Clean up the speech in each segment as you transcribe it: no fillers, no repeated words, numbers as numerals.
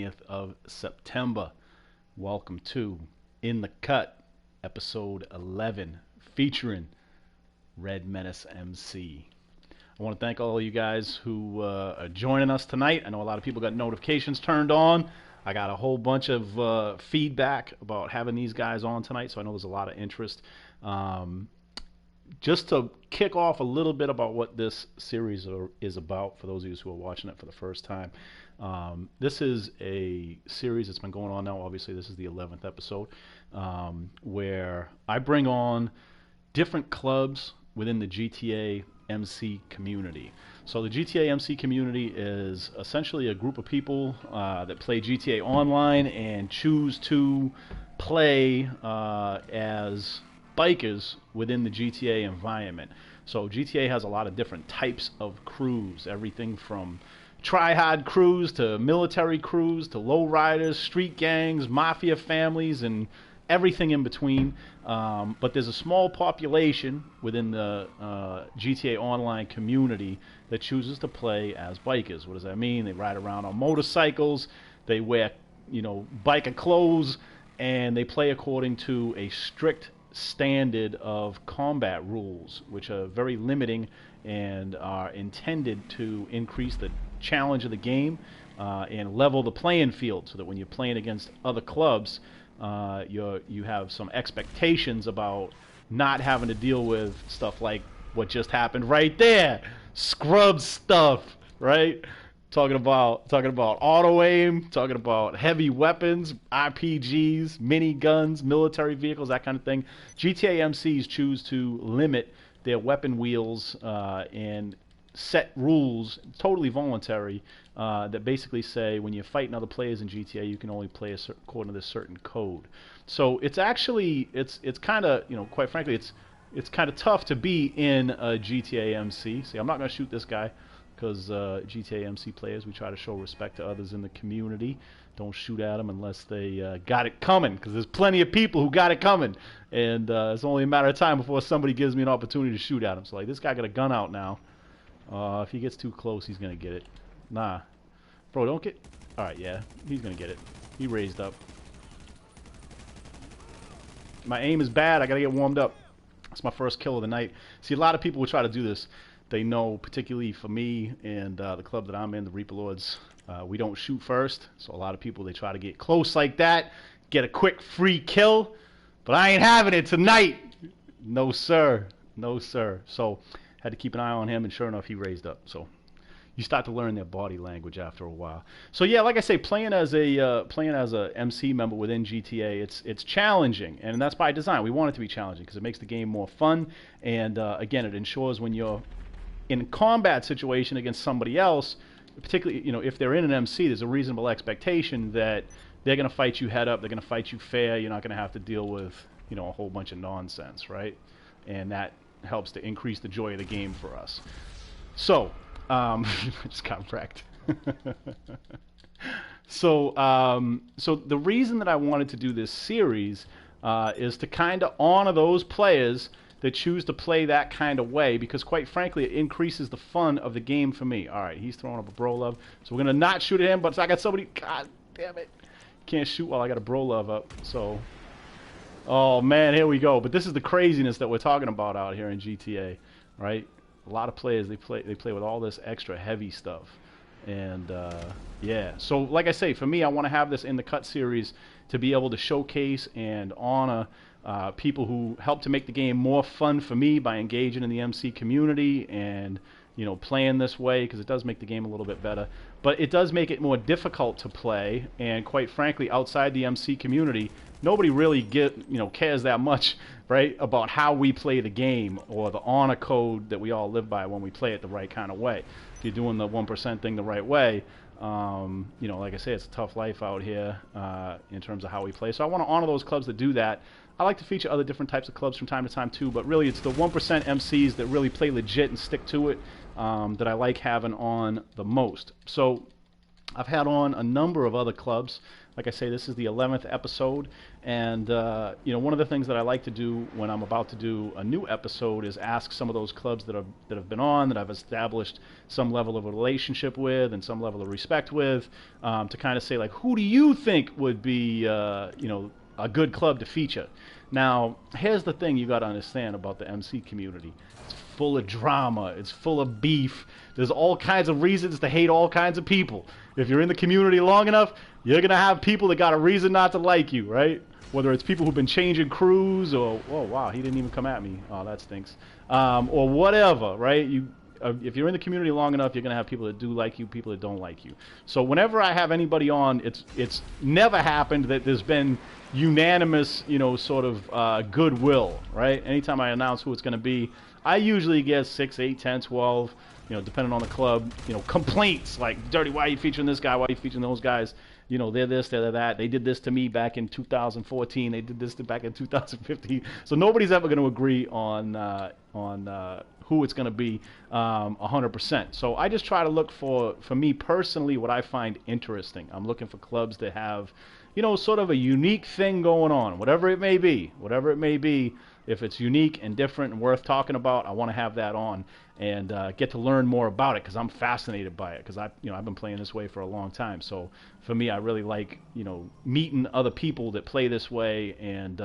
20th of September. Welcome to In the Cut, episode 11, featuring Red Menace MC. I want to thank all of you guys who are joining us tonight. I know a lot of people got notifications turned on. I got a whole bunch of feedback about having these guys on tonight, so I know there's a lot of interest. Just to kick off a little bit about what this series is about, for those of you who are watching it for the first time, this is a series that's been going on now. Obviously, this is the 11th episode, where I bring on different clubs within the GTA MC community. So the GTA MC community is essentially a group of people that play GTA Online and choose to play as bikers within the GTA environment. So GTA has a lot of different types of crews, everything from try-hard crews to military crews to low-riders, street gangs, mafia families, and everything in between. But there's a small population within the GTA Online community that chooses to play as bikers. What does that mean? They ride around on motorcycles, they wear, biker clothes, and they play according to a strict standard of combat rules, which are very limiting and are intended to increase the challenge of the game and level the playing field, so that when you're playing against other clubs, you have some expectations about not having to deal with stuff like what just happened right there, scrub stuff, right? Talking about auto aim, talking about heavy weapons, RPGs, miniguns, military vehicles, that kind of thing. GTA MCs choose to limit their weapon wheels and set rules, totally voluntary, that basically say when you're fighting other players in GTA, you can only play according to this certain code. So it's actually it's kind of, quite frankly, it's kind of tough to be in a GTA MC. See, I'm not going to shoot this guy, because GTA MC players, we try to show respect to others in the community. Don't shoot at them unless they got it coming, because there's plenty of people who got it coming, and it's only a matter of time before somebody gives me an opportunity to shoot at him. So like, this guy got a gun out now. If he gets too close, he's gonna get it. Nah, bro, don't get. All right, yeah, he's gonna get it. He raised up. My aim is bad. I gotta get warmed up. It's my first kill of the night. See, a lot of people will try to do this. They know, particularly for me and the club that I'm in, the Reaper Lords, we don't shoot first. So a lot of people, they try to get close like that, get a quick free kill. But I ain't having it tonight. No, sir. No, sir. So had to keep an eye on him, and sure enough, he raised up. So you start to learn their body language after a while. So yeah, like I say, playing as a MC member within GTA, it's challenging, and that's by design. We want it to be challenging because it makes the game more fun, and again, it ensures when you're in a combat situation against somebody else, particularly if they're in an MC, there's a reasonable expectation that they're going to fight you head up, they're going to fight you fair. You're not going to have to deal with a whole bunch of nonsense, right? And that helps to increase the joy of the game for us. So I just got wrecked. So the reason that I wanted to do this series is to kind of honor those players that choose to play that kind of way, because quite frankly, it increases the fun of the game for me. All right, he's throwing up a bro love, so we're gonna not shoot at him, but I got somebody. God damn it, can't shoot while I got a bro love up. So, oh man, here we go. But this is the craziness that we're talking about out here in GTA, right? A lot of players, they play with all this extra heavy stuff, and yeah. So like I say, for me, I want to have this In the Cut series to be able to showcase and honor people who help to make the game more fun for me by engaging in the MC community and playing this way, because it does make the game a little bit better. But it does make it more difficult to play, and quite frankly, outside the MC community, nobody really cares that much, right, about how we play the game or the honor code that we all live by when we play it the right kind of way. If you're doing the 1% thing the right way, like I say, it's a tough life out here in terms of how we play. So I want to honor those clubs that do that. I like to feature other different types of clubs from time to time too, but really it's the 1% MCs that really play legit and stick to it that I like having on the most. So I've had on a number of other clubs. Like I say, this is the 11th episode, and one of the things that I like to do when I'm about to do a new episode is ask some of those clubs that have been on, that I've established some level of a relationship with and some level of respect with, to kind of say, like, who do you think would be a good club to feature? Now, here's the thing you got to understand about the MC community. It's full of drama. It's full of beef. There's all kinds of reasons to hate all kinds of people. If you're in the community long enough, you're going to have people that got a reason not to like you, right? Whether it's people who've been changing crews or, oh, wow, he didn't even come at me. Oh, that stinks. Or whatever, right? If you're in the community long enough, you're going to have people that do like you, people that don't like you. So whenever I have anybody on, it's never happened that there's been unanimous, sort of goodwill, right? Anytime I announce who it's going to be, I usually get 6, 8, 10, 12, depending on the club, complaints like, Dirty, why are you featuring this guy? Why are you featuring those guys? They're this, they're that. They did this to me back in 2014. They did this back in 2015. So nobody's ever going to agree on who it's going to be 100%. So I just try to look for me personally, what I find interesting. I'm looking for clubs that have, sort of a unique thing going on, whatever it may be. If it's unique and different and worth talking about, I want to have that on and get to learn more about it, because I'm fascinated by it, because I've been playing this way for a long time. So for me, I really like, meeting other people that play this way and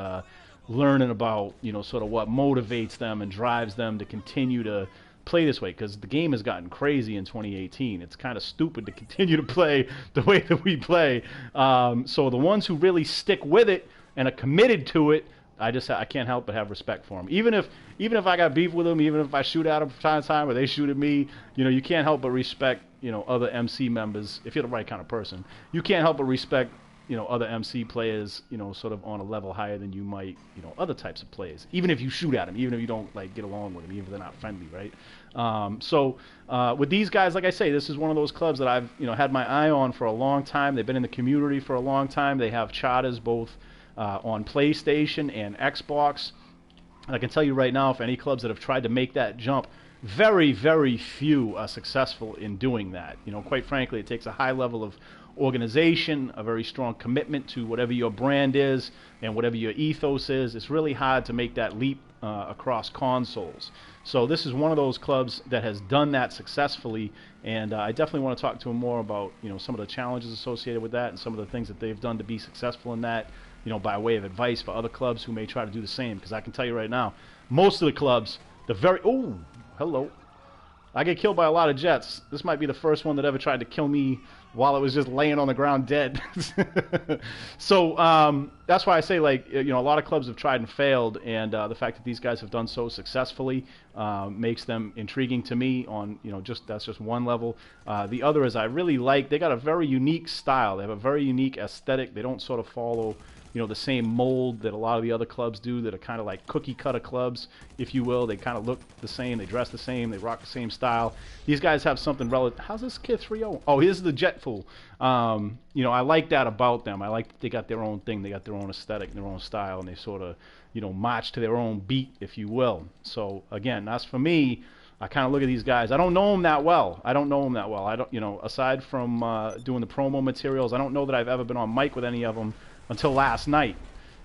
learning about, sort of what motivates them and drives them to continue to play this way, because the game has gotten crazy in 2018. It's kind of stupid to continue to play the way that we play. So the ones who really stick with it and are committed to it, I can't help but have respect for them. Even if I got beef with them, even if I shoot at them from time to time or they shoot at me, you can't help but respect, other MC members. If you're the right kind of person, you can't help but respect, other MC players, sort of on a level higher than you might, other types of players. Even if you shoot at them, even if you don't like get along with them, even if they're not friendly, right? So with these guys, like I say, this is one of those clubs that I've, had my eye on for a long time. They've been in the community for a long time. They have charters both on PlayStation and Xbox. And I can tell you right now, if any clubs that have tried to make that jump, very, very few are successful in doing that. Quite frankly, it takes a high level of organization, a very strong commitment to whatever your brand is and whatever your ethos is. It's really hard to make that leap across consoles. So this is one of those clubs that has done that successfully, and I definitely want to talk to them more about some of the challenges associated with that and some of the things that they've done to be successful in that, by way of advice for other clubs who may try to do the same. Because I can tell you right now, most of the clubs, hello, I get killed by a lot of jets. This might be the first one that ever tried to kill me while it was just laying on the ground dead. So that's why I say, like, a lot of clubs have tried and failed, and the fact that these guys have done so successfully makes them intriguing to me on, that's just one level. The other is I really like, they got a very unique style. They have a very unique aesthetic. They don't sort of follow the same mold that a lot of the other clubs do, that are kind of like cookie cutter clubs, if you will. They kind of look the same, they dress the same, they rock the same style. These guys have something relative. How's this kid 3-0? Oh, here's the Jet Fool. I like that about them. I like that they got their own thing, they got their own aesthetic, their own style, and they sort of, march to their own beat, if you will. So again, that's for me. I kind of look at these guys. I don't know them that well. I don't, aside from doing the promo materials, I don't know that I've ever been on mic with any of them until last night.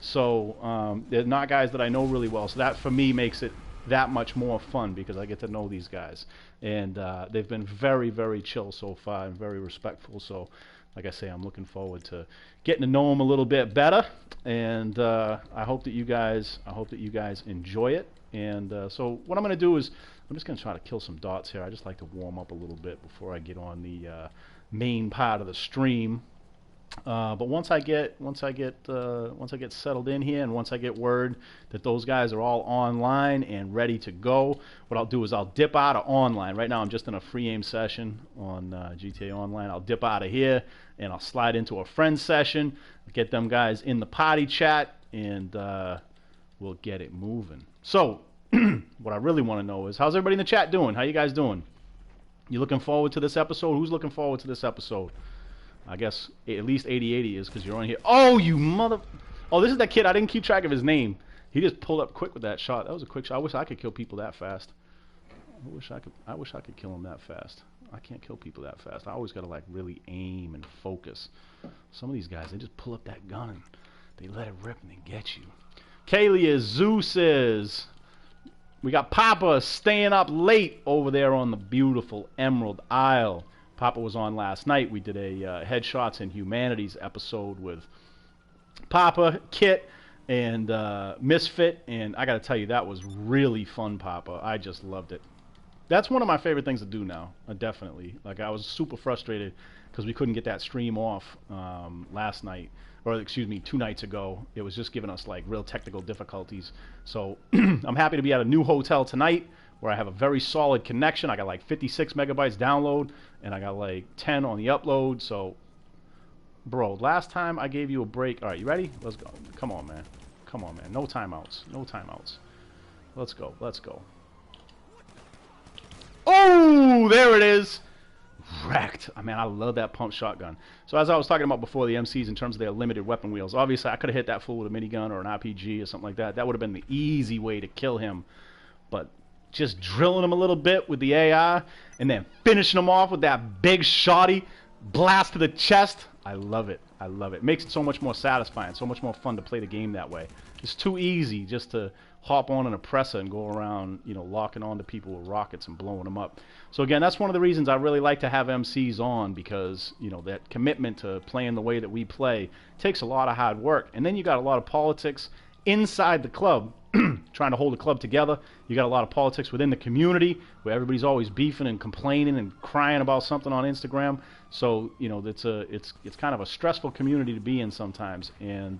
So they're not guys that I know really well. So that for me makes it that much more fun, because I get to know these guys. And they've been very, very chill so far and very respectful. So like I say, I'm looking forward to getting to know them a little bit better. And I hope that you guys enjoy it. And so what I'm going to do is I'm just going to try to kill some dots here. I just like to warm up a little bit before I get on the main part of the stream. But once I get settled in here, and once I get word that those guys are all online and ready to go, what I'll do is I'll dip out of online. Right now I'm just in a free aim session on GTA Online. I'll dip out of here and I'll slide into a friend session, get them guys in the party chat, and we'll get it moving. So what I really want to know is, how's everybody in the chat doing? How you guys doing? You looking forward to this episode? Who's looking forward to this episode? I guess at least 8080 is, because you're on here. Oh, you mother... Oh, this is that kid. I didn't keep track of his name. He just pulled up quick with that shot. That was a quick shot. I wish I could kill people that fast. I wish I could kill him that fast. I can't kill people that fast. I always got to like really aim and focus. Some of these guys, they just pull up that gun. They let it rip and they get you. Kaylee is Zeus. We got Papa staying up late over there on the beautiful Emerald Isle. Papa was on last night. We did a Headshots and Humanities episode with Papa, Kit, and Misfit. And I got to tell you, that was really fun, Papa. I just loved it. That's one of my favorite things to do now, definitely. Like, I was super frustrated because we couldn't get that stream off last night. Or, excuse me, 2 nights ago. It was just giving us, like, real technical difficulties. So, I'm happy to be at a new hotel tonight where I have a very solid connection. I got, like, 56 megabytes download, and I got, like, 10 on the upload. So, bro, last time I gave you a break. All right, you ready? Let's go. Come on, man. Come on, man. No timeouts. No timeouts. Let's go. Let's go. Oh, there it is. Wrecked. I mean, I love that pump shotgun. So as I was talking about before, the MCs in terms of their limited weapon wheels, obviously I could have hit that fool with a minigun or an RPG or something like that. That would have been the easy way to kill him. But just drilling him a little bit with the AI and then finishing him off with that big shotty blast to the chest. I love it. I love it. It makes it so much more satisfying, so much more fun to play the game that way. It's too easy just to hop on an oppressor and go around, you know, locking on to people with rockets and blowing them up. So again, that's one of the reasons I really like to have MCs on, because, you know, that commitment to playing the way that we play takes a lot of hard work. And then you got a lot of politics inside the club, trying to hold the club together. You got a lot of politics within the community where everybody's always beefing and complaining and crying about something on Instagram. So, you know, it's kind of a stressful community to be in sometimes. And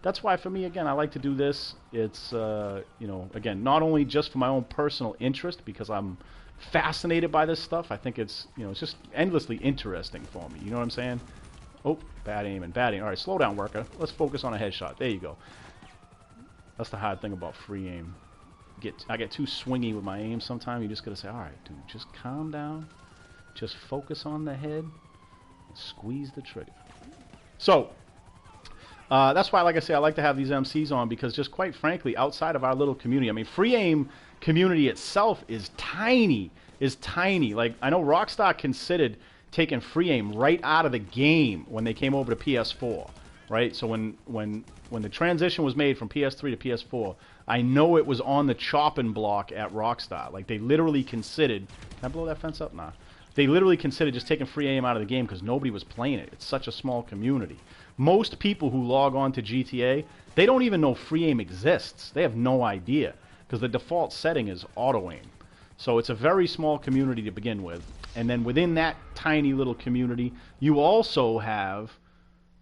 that's why, for me, again, I like to do this. It's, you know, again, not only just for my own personal interest, because I'm fascinated by this stuff. I think it's, you know, it's just endlessly interesting for me. You know what I'm saying? Oh, bad aim and bad aim. All right, slow down, worker. Let's focus on a headshot. There you go. That's the hard thing about free aim. I get too swingy with my aim sometimes. You just gotta say, all right, dude, just calm down. Just focus on the head and squeeze the trigger. So, that's why, like I say, I like to have these MCs on, because just quite frankly, outside of our little community, I mean, free aim community itself is tiny. Like, I know Rockstar considered taking free aim right out of the game when they came over to PS4. Right, so when the transition was made from PS3 to PS4, I know it was on the chopping block at Rockstar. Like, they literally considered, can I blow that fence up? Nah. They literally considered just taking free aim out of the game because nobody was playing it. It's such a small community. Most people who log on to GTA, they don't even know free aim exists. They have no idea, because the default setting is auto aim. So it's a very small community to begin with. And then within that tiny little community, you also have,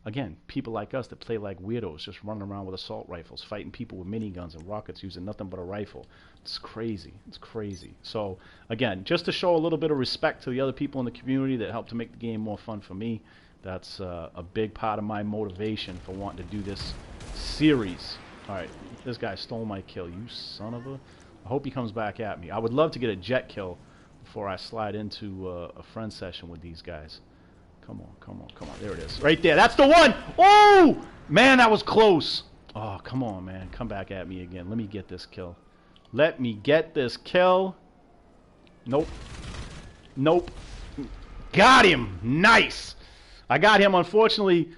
again, people like us that play like weirdos, just running around with assault rifles, fighting people with miniguns and rockets using nothing but a rifle. It's crazy. It's crazy. So, again, just to show a little bit of respect to the other people in the community that help to make the game more fun for me, that's a big part of my motivation for wanting to do this series. All right, this guy stole my kill. You son of a... I hope he comes back at me. I would love to get a jet kill before I slide into a friend session with these guys. Come on, come on, come on. There it is. Right there. That's the one. Oh! Man, that was close. Oh, come on, man. Come back at me again. Let me get this kill. Let me get this kill. Nope. Nope. Got him. Nice. I got him. Unfortunately,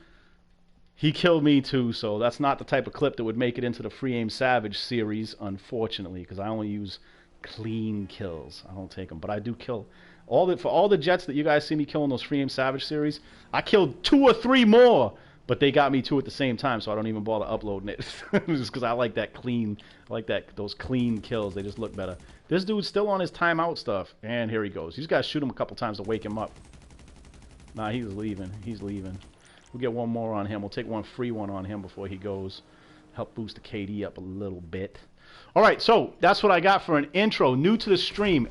he killed me too, so that's not the type of clip that would make it into the Free Aim Savage series, unfortunately, because I only use clean kills. I don't take them, but I do kill... For all the jets that you guys see me killing those Free Aim Savage series, I killed 2 or 3 more, but they got me 2 at the same time, so I don't even bother uploading it. Just because I like that clean, those clean kills. They just look better. This dude's still on his timeout stuff, and here he goes. You just gotta shoot him a couple times to wake him up. Nah, he's leaving. He's leaving. We'll get one more on him. We'll take one free one on him before he goes. Help boost the KD up a little bit. All right, so that's what I got for an intro. New to the stream,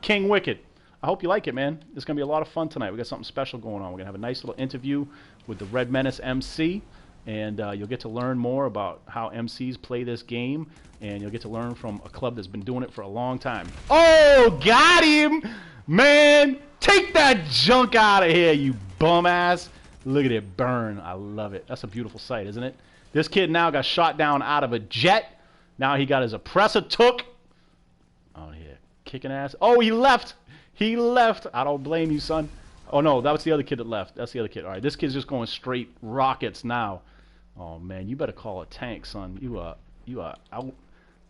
King Wicked. I hope you like it, man. It's going to be a lot of fun tonight. We got something special going on. We're going to have a nice little interview with the Red Menace MC, and you'll get to learn more about how MCs play this game, and you'll get to learn from a club that's been doing it for a long time. Oh, got him! Man, take that junk out of here, you bum ass. Look at it burn. I love it. That's a beautiful sight, isn't it? This kid now got shot down out of a jet. Now he got his oppressor took. Oh, yeah. Kicking ass. Oh, he left. He left. I don't blame you, son. Oh, no, that was the other kid that left. That's the other kid. All right, this kid's just going straight rockets now. Oh, man, you better call a tank, son. You are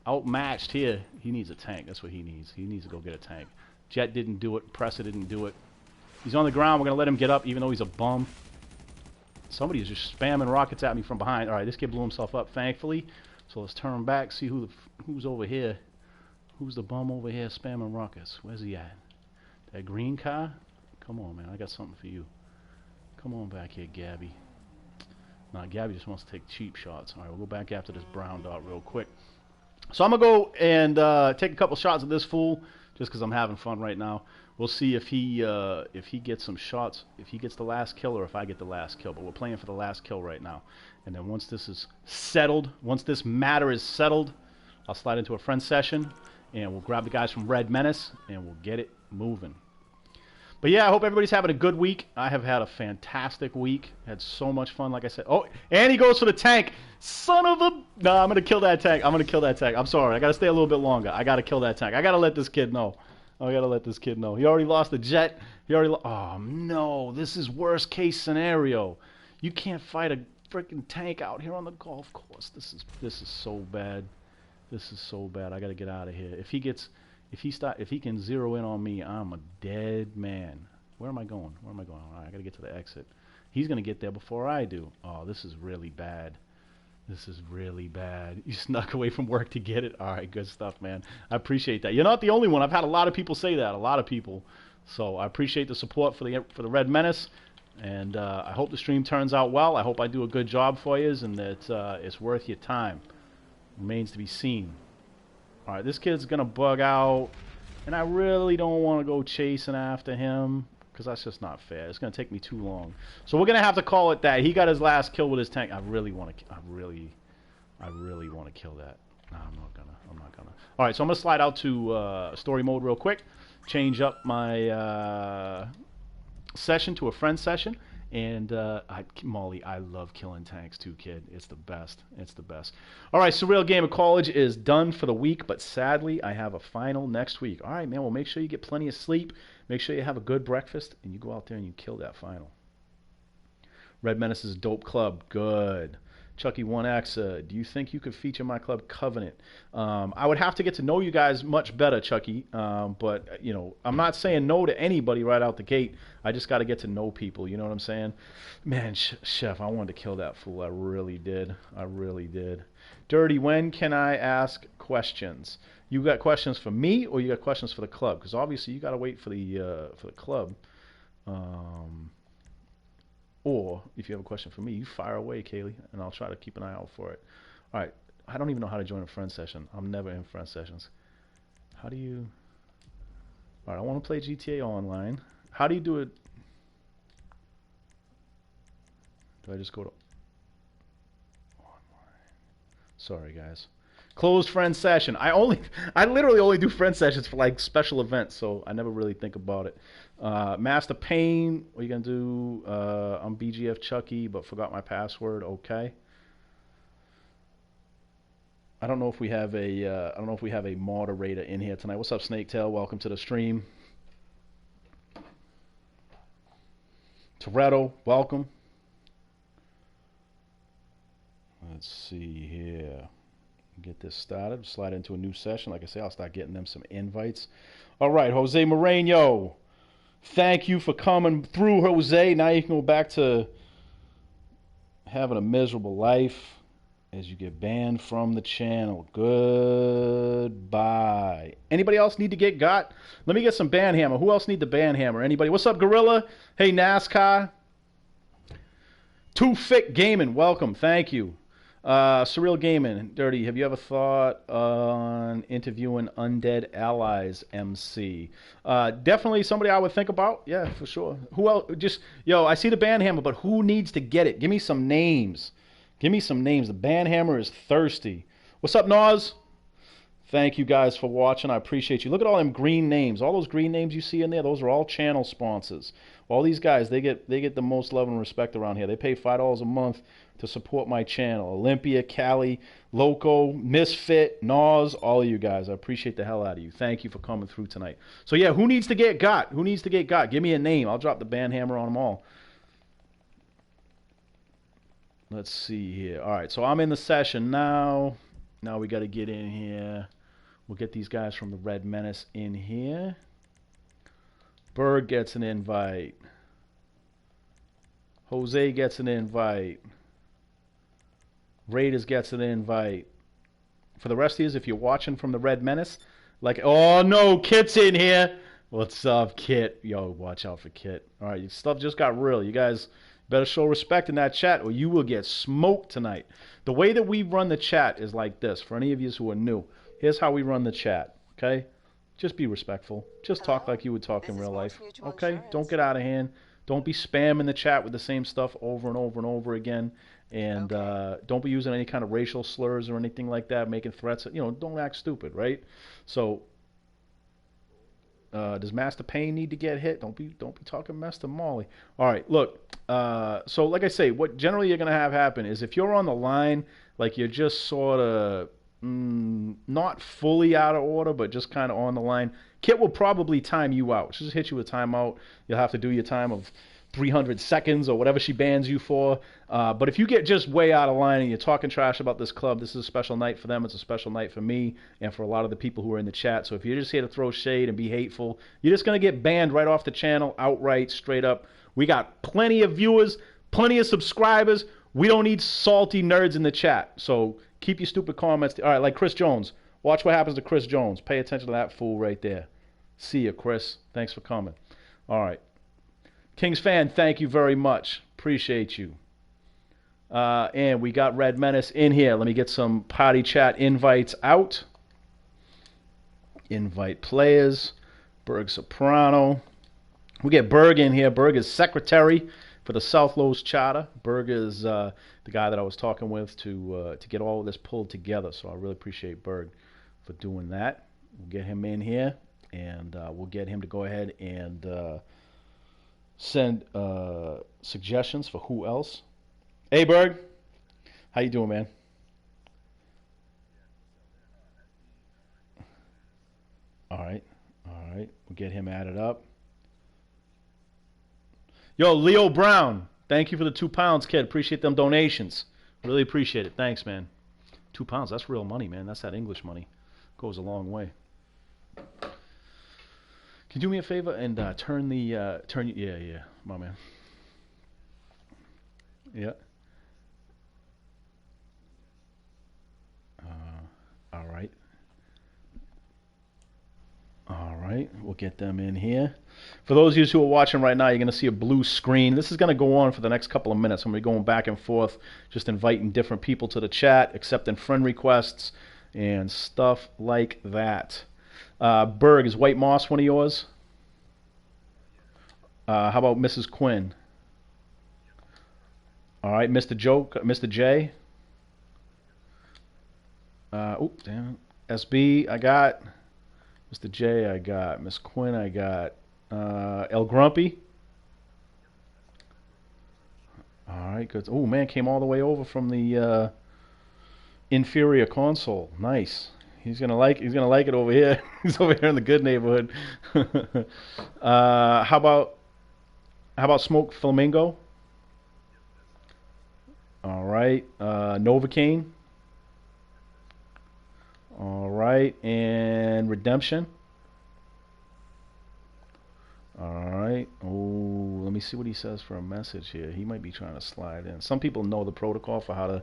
outmatched here. He needs a tank. That's what he needs. He needs to go get a tank. Jet didn't do it. Presser didn't do it. He's on the ground. We're going to let him get up, even though he's a bum. Somebody is just spamming rockets at me from behind. All right, this kid blew himself up, thankfully. So let's turn back, see who's over here. Who's the bum over here spamming rockets? Where's he at? That green car? Come on, man. I got something for you. Come on back here, Gabby. Nah, Gabby just wants to take cheap shots. All right, we'll go back after this brown dot real quick. So I'm going to go and take a couple shots of this fool just because I'm having fun right now. We'll see if he gets some shots, if he gets the last kill or if I get the last kill. But we're playing for the last kill right now. And then once this is settled, once this matter is settled, I'll slide into a friend session and we'll grab the guys from Red Menace and we'll get it moving. But yeah, I hope everybody's having a good week. I have had a fantastic week. Had so much fun, like I said. Oh, and he goes for the tank. Son of a... No, I'm going to kill that tank. I'm going to kill that tank. I'm sorry. I got to stay a little bit longer. I got to kill that tank. I got to let this kid know. I got to let this kid know. He already lost the jet. He already... Oh, no. This is worst case scenario. You can't fight a freaking tank out here on the golf course. This is so bad. This is so bad. I got to get out of here. If he can zero in on me, I'm a dead man. Where am I going? Where am I going? All right, I got to get to the exit. He's going to get there before I do. Oh, this is really bad. This is really bad. You snuck away from work to get it? All right, good stuff, man. I appreciate that. You're not the only one. I've had a lot of people say that, a lot of people. So I appreciate the support for the Red Menace. And I hope the stream turns out well. I hope I do a good job for you and that it's worth your time. Remains to be seen. All right, this kid's going to bug out. And I really don't want to go chasing after him because that's just not fair. It's going to take me too long. So we're going to have to call it that. He got his last kill with his tank. I really want to kill that. No, I'm not gonna. All right, so I'm going to slide out to story mode real quick. Change up my session to a friend session. And Molly, I love killing tanks too, kid. It's the best. It's the best. All right, Surreal Gamer College is done for the week, but sadly, I have a final next week. All right, man, well, make sure you get plenty of sleep. Make sure you have a good breakfast, and you go out there and you kill that final. Red Menace is a dope club. Good. Chucky 1X, do you think you could feature my club, Covenant? I would have to get to know you guys much better, Chucky. But, you know, I'm not saying no to anybody right out the gate. I just got to get to know people. You know what I'm saying? Man, Chef, I wanted to kill that fool. I really did. I really did. Dirty, when can I ask questions? You got questions for me or you got questions for the club? Because obviously you got to wait for the club. Or, if you have a question for me, you fire away, Kaylee, and I'll try to keep an eye out for it. All right, I don't even know how to join a friend session. I'm never in friend sessions. How do you... All right, I want to play GTA Online. How do you do it? Do I just go to... Online? Sorry, guys. Closed friend session. I literally only do friend sessions for like special events, so I never really think about it. Master Pain, what are you gonna do? I'm BGF Chucky, but forgot my password. Okay. I don't know if we have a moderator in here tonight. What's up, Snaketail? Welcome to the stream. Toretto, welcome. Let's see here. Get this started. Slide into a new session. Like I say, I'll start getting them some invites. All right, Jose Moreno. Thank you for coming through, Jose. Now you can go back to having a miserable life as you get banned from the channel. Goodbye. Anybody else need to get got? Let me get some ban hammer. Who else need the ban hammer? Anybody? What's up, Gorilla? Hey, NASCAR. Too Thick Gaming. Welcome. Thank you. Surreal Gaming, Dirty, have you ever thought on interviewing Undead Allies MC? Definitely somebody I would think about. Yeah, for sure. Who else? Just, yo, I see the band hammer, but who needs to get it? Give me some names. Give me some names. The band hammer is thirsty. What's up, Nas? Thank you guys for watching. I appreciate you. Look at all them green names. All those green names you see in there, those are all channel sponsors. All these guys, they get the most love and respect around here. They pay $5 a month to support my channel. Olympia, Cali, Loco, Misfit, Nas, all of you guys. I appreciate the hell out of you. Thank you for coming through tonight. So yeah, who needs to get got? Who needs to get got? Give me a name. I'll drop the band hammer on them all. Let's see here. All right, so I'm in the session now. Now we got to get in here. We'll get these guys from the Red Menace in here. Berg gets an invite. Jose gets an invite. Raiders gets an invite. For the rest of you, if you're watching from the Red Menace, like, oh no, Kit's in here. What's up, Kit? Yo, watch out for Kit. All right, your stuff just got real. You guys better show respect in that chat or you will get smoked tonight. The way that we run the chat is like this. For any of you who are new, here's how we run the chat, okay? Just be respectful. Just talk like you would talk in real life, okay? Don't get out of hand. Don't be spamming the chat with the same stuff over and over and over again. And don't be using any kind of racial slurs or anything like that, making threats. You know, don't act stupid, right? So, does Master Payne need to get hit? Don't be talking mess to Molly. All right, look. So like I say, what generally you're gonna have happen is if you're on the line, like you're just sort of not fully out of order, but just kind of on the line, Kit will probably time you out. She'll just hit you with timeout. You'll have to do your time of 300 seconds or whatever she bans you for. But if you get just way out of line and you're talking trash about this club, this is a special night for them. It's a special night for me and for a lot of the people who are in the chat. So if you're just here to throw shade and be hateful, you're just going to get banned right off the channel, outright, straight up. We got plenty of viewers, plenty of subscribers. We don't need salty nerds in the chat. So keep your stupid comments. All right, like Chris Jones. Watch what happens to Chris Jones. Pay attention to that fool right there. See ya, Chris. Thanks for coming. All right. King's fan, thank you very much. Appreciate you. And we got Red Menace in here. Let me get some party chat invites out. Invite players. Berg Soprano. We get Berg in here. Berg is secretary for the South Los Charter. Berg is the guy that I was talking with to get all of this pulled together. So I really appreciate Berg for doing that. We'll get him in here, and we'll get him to go ahead and send suggestions for who else. Hey, Berg. How you doing, man? All right. All right. We'll get him added up. Yo, Leo Brown. Thank you for the £2, kid. Appreciate them donations. Really appreciate it. Thanks, man. £2. That's real money, man. That's that English money. Goes a long way. Can you do me a favor and turn yeah, my man. Yeah. All right. All right. We'll get them in here. For those of you who are watching right now, you're going to see a blue screen. This is going to go on for the next couple of minutes. I'm going to be going back and forth, just inviting different people to the chat, accepting friend requests, and stuff like that. Berg, is White Moss one of yours? How about Mrs. Quinn? All right, Mr. J. Oh, damn. SB, I got. Mr. J, I got. Miss Quinn, I got. El Grumpy. All right, good. Oh man, came all the way over from the inferior console. Nice. He's gonna like it over here. He's over here in the good neighborhood. How about Smoke Flamingo? All right. Novocaine. All right, and Redemption. All right. Oh, let me see what he says for a message here. He might be trying to slide in. Some people know the protocol for how to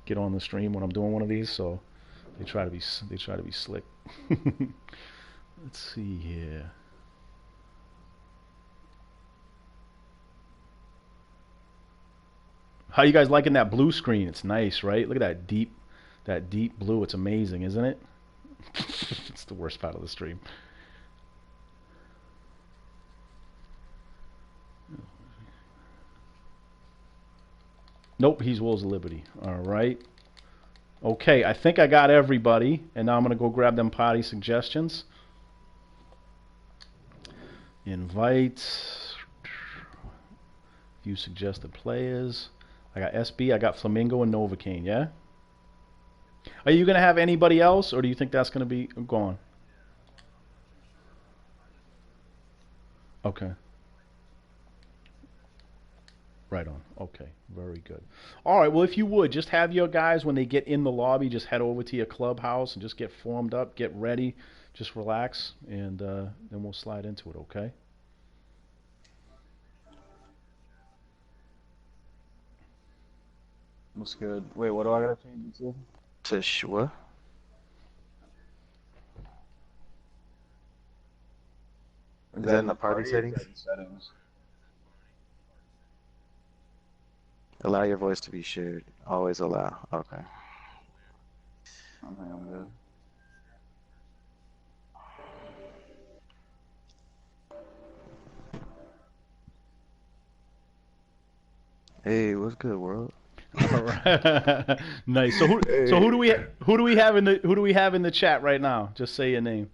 get on the stream when I'm doing one of these, so they try to be slick. Let's see here. How you guys liking that blue screen? It's nice, right? Look at that deep blue. It's amazing, isn't it? It's the worst part of the stream. Nope, he's Wolves of Liberty. All right. Okay, I think I got everybody, and now I'm gonna go grab them party suggestions. Invite. View suggested players. I got SB, I got Flamingo and Novocaine, yeah? Are you gonna have anybody else, or do you think that's gonna be gone? Okay. Right on. Okay. Very good. All right. Well, if you would, just have your guys, when they get in the lobby, just head over to your clubhouse and just get formed up, get ready, just relax, and then we'll slide into it, okay? What's good? Wait, what do I gotta change it to? To sure. Is that in the party settings? Settings. Allow your voice to be shared. Always allow. Okay. I think I'm good. Hey, what's good, world? All right. Nice. So who do we have in the chat right now? Just say your name.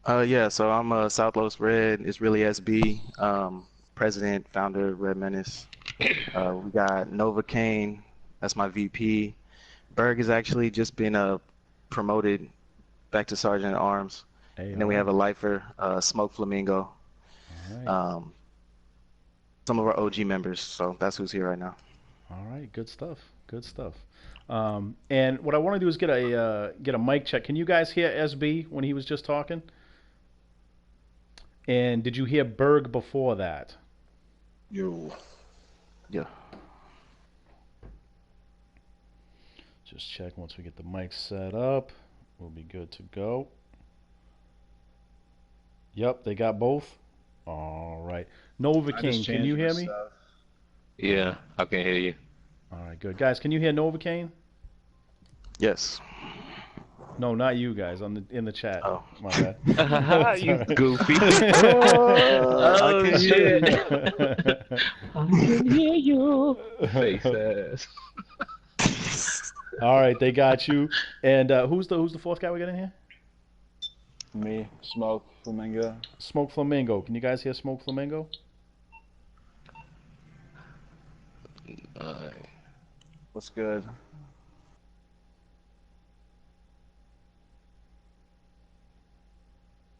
Yeah, so I'm South Los Red. It's really SB. President, founder, Red Menace. We got Novocaine. That's my VP. Berg has actually just been promoted back to Sergeant at Arms. Hey, And then we have a lifer, Smoke Flamingo. All right. Some of our OG members. So that's who's here right now. All right. Good stuff. Good stuff. And what I want to do is get a mic check. Can you guys hear SB when he was just talking? And did you hear Berg before that? Yo. Yeah. Just check once we get the mic set up. We'll be good to go. Yep, they got both. All right. Novocaine, can you hear me? Yeah, I can hear you. All right, good. Guys, can you hear Novocaine? Yes. No, not you guys in the chat. Oh. My bad. You goofy. Oh, Oh, shit. I can hear you. Face ass. All right, they got you. And who's the fourth guy we got in here? Me, Smoke Flamingo. Smoke Flamingo. Can you guys hear Smoke Flamingo? What's good?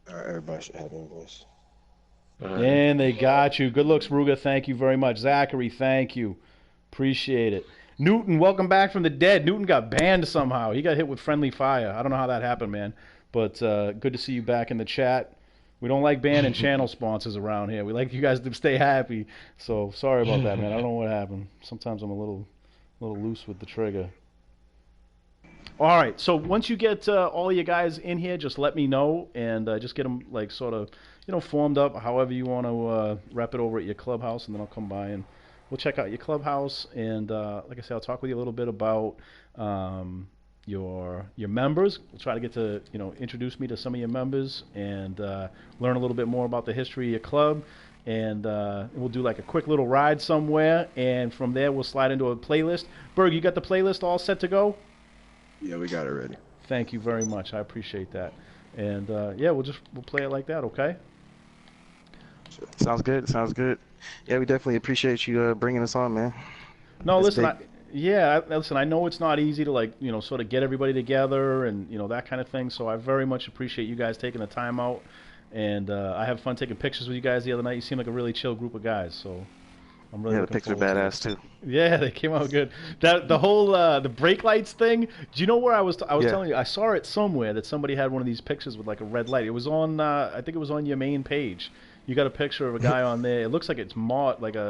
Alright, everybody should have invoice. And they got you. Good looks, Ruga. Thank you very much. Zachary, thank you. Appreciate it. Newton, welcome back from the dead. Newton got banned somehow. He got hit with friendly fire. I don't know how that happened, man. But good to see you back in the chat. We don't like banning channel sponsors around here. We like you guys to stay happy. So sorry about that, man. I don't know what happened. Sometimes I'm a little loose with the trigger. All right. So once you get all of you guys in here, just let me know and just get them like sort of formed up. However you want to wrap it over at your clubhouse, and then I'll come by and we'll check out your clubhouse. And like I said, I'll talk with you a little bit about your members. We'll try to get to introduce me to some of your members and learn a little bit more about the history of your club. And we'll do like a quick little ride somewhere, and from there we'll slide into a playlist. Berg, you got the playlist all set to go? Yeah, we got it ready. Thank you very much. I appreciate that. And yeah, we'll play it like that, okay? Sounds good. Sounds good. Yeah, we definitely appreciate you bringing us on, man. No, That's listen, big. listen, I know it's not easy to sort of get everybody together and that kind of thing. So I very much appreciate you guys taking the time out, and I have fun taking pictures with you guys the other night. You seem like a really chill group of guys, so I'm really Yeah, the looking pics are forward to it. badass too. Yeah, they came out good. The whole the brake lights thing. Do you know where I was Yeah. telling you? I saw it somewhere that somebody had one of these pictures with like a red light. It was on I think it was on your main page. You got a picture of a guy on there. It looks like it's mod like a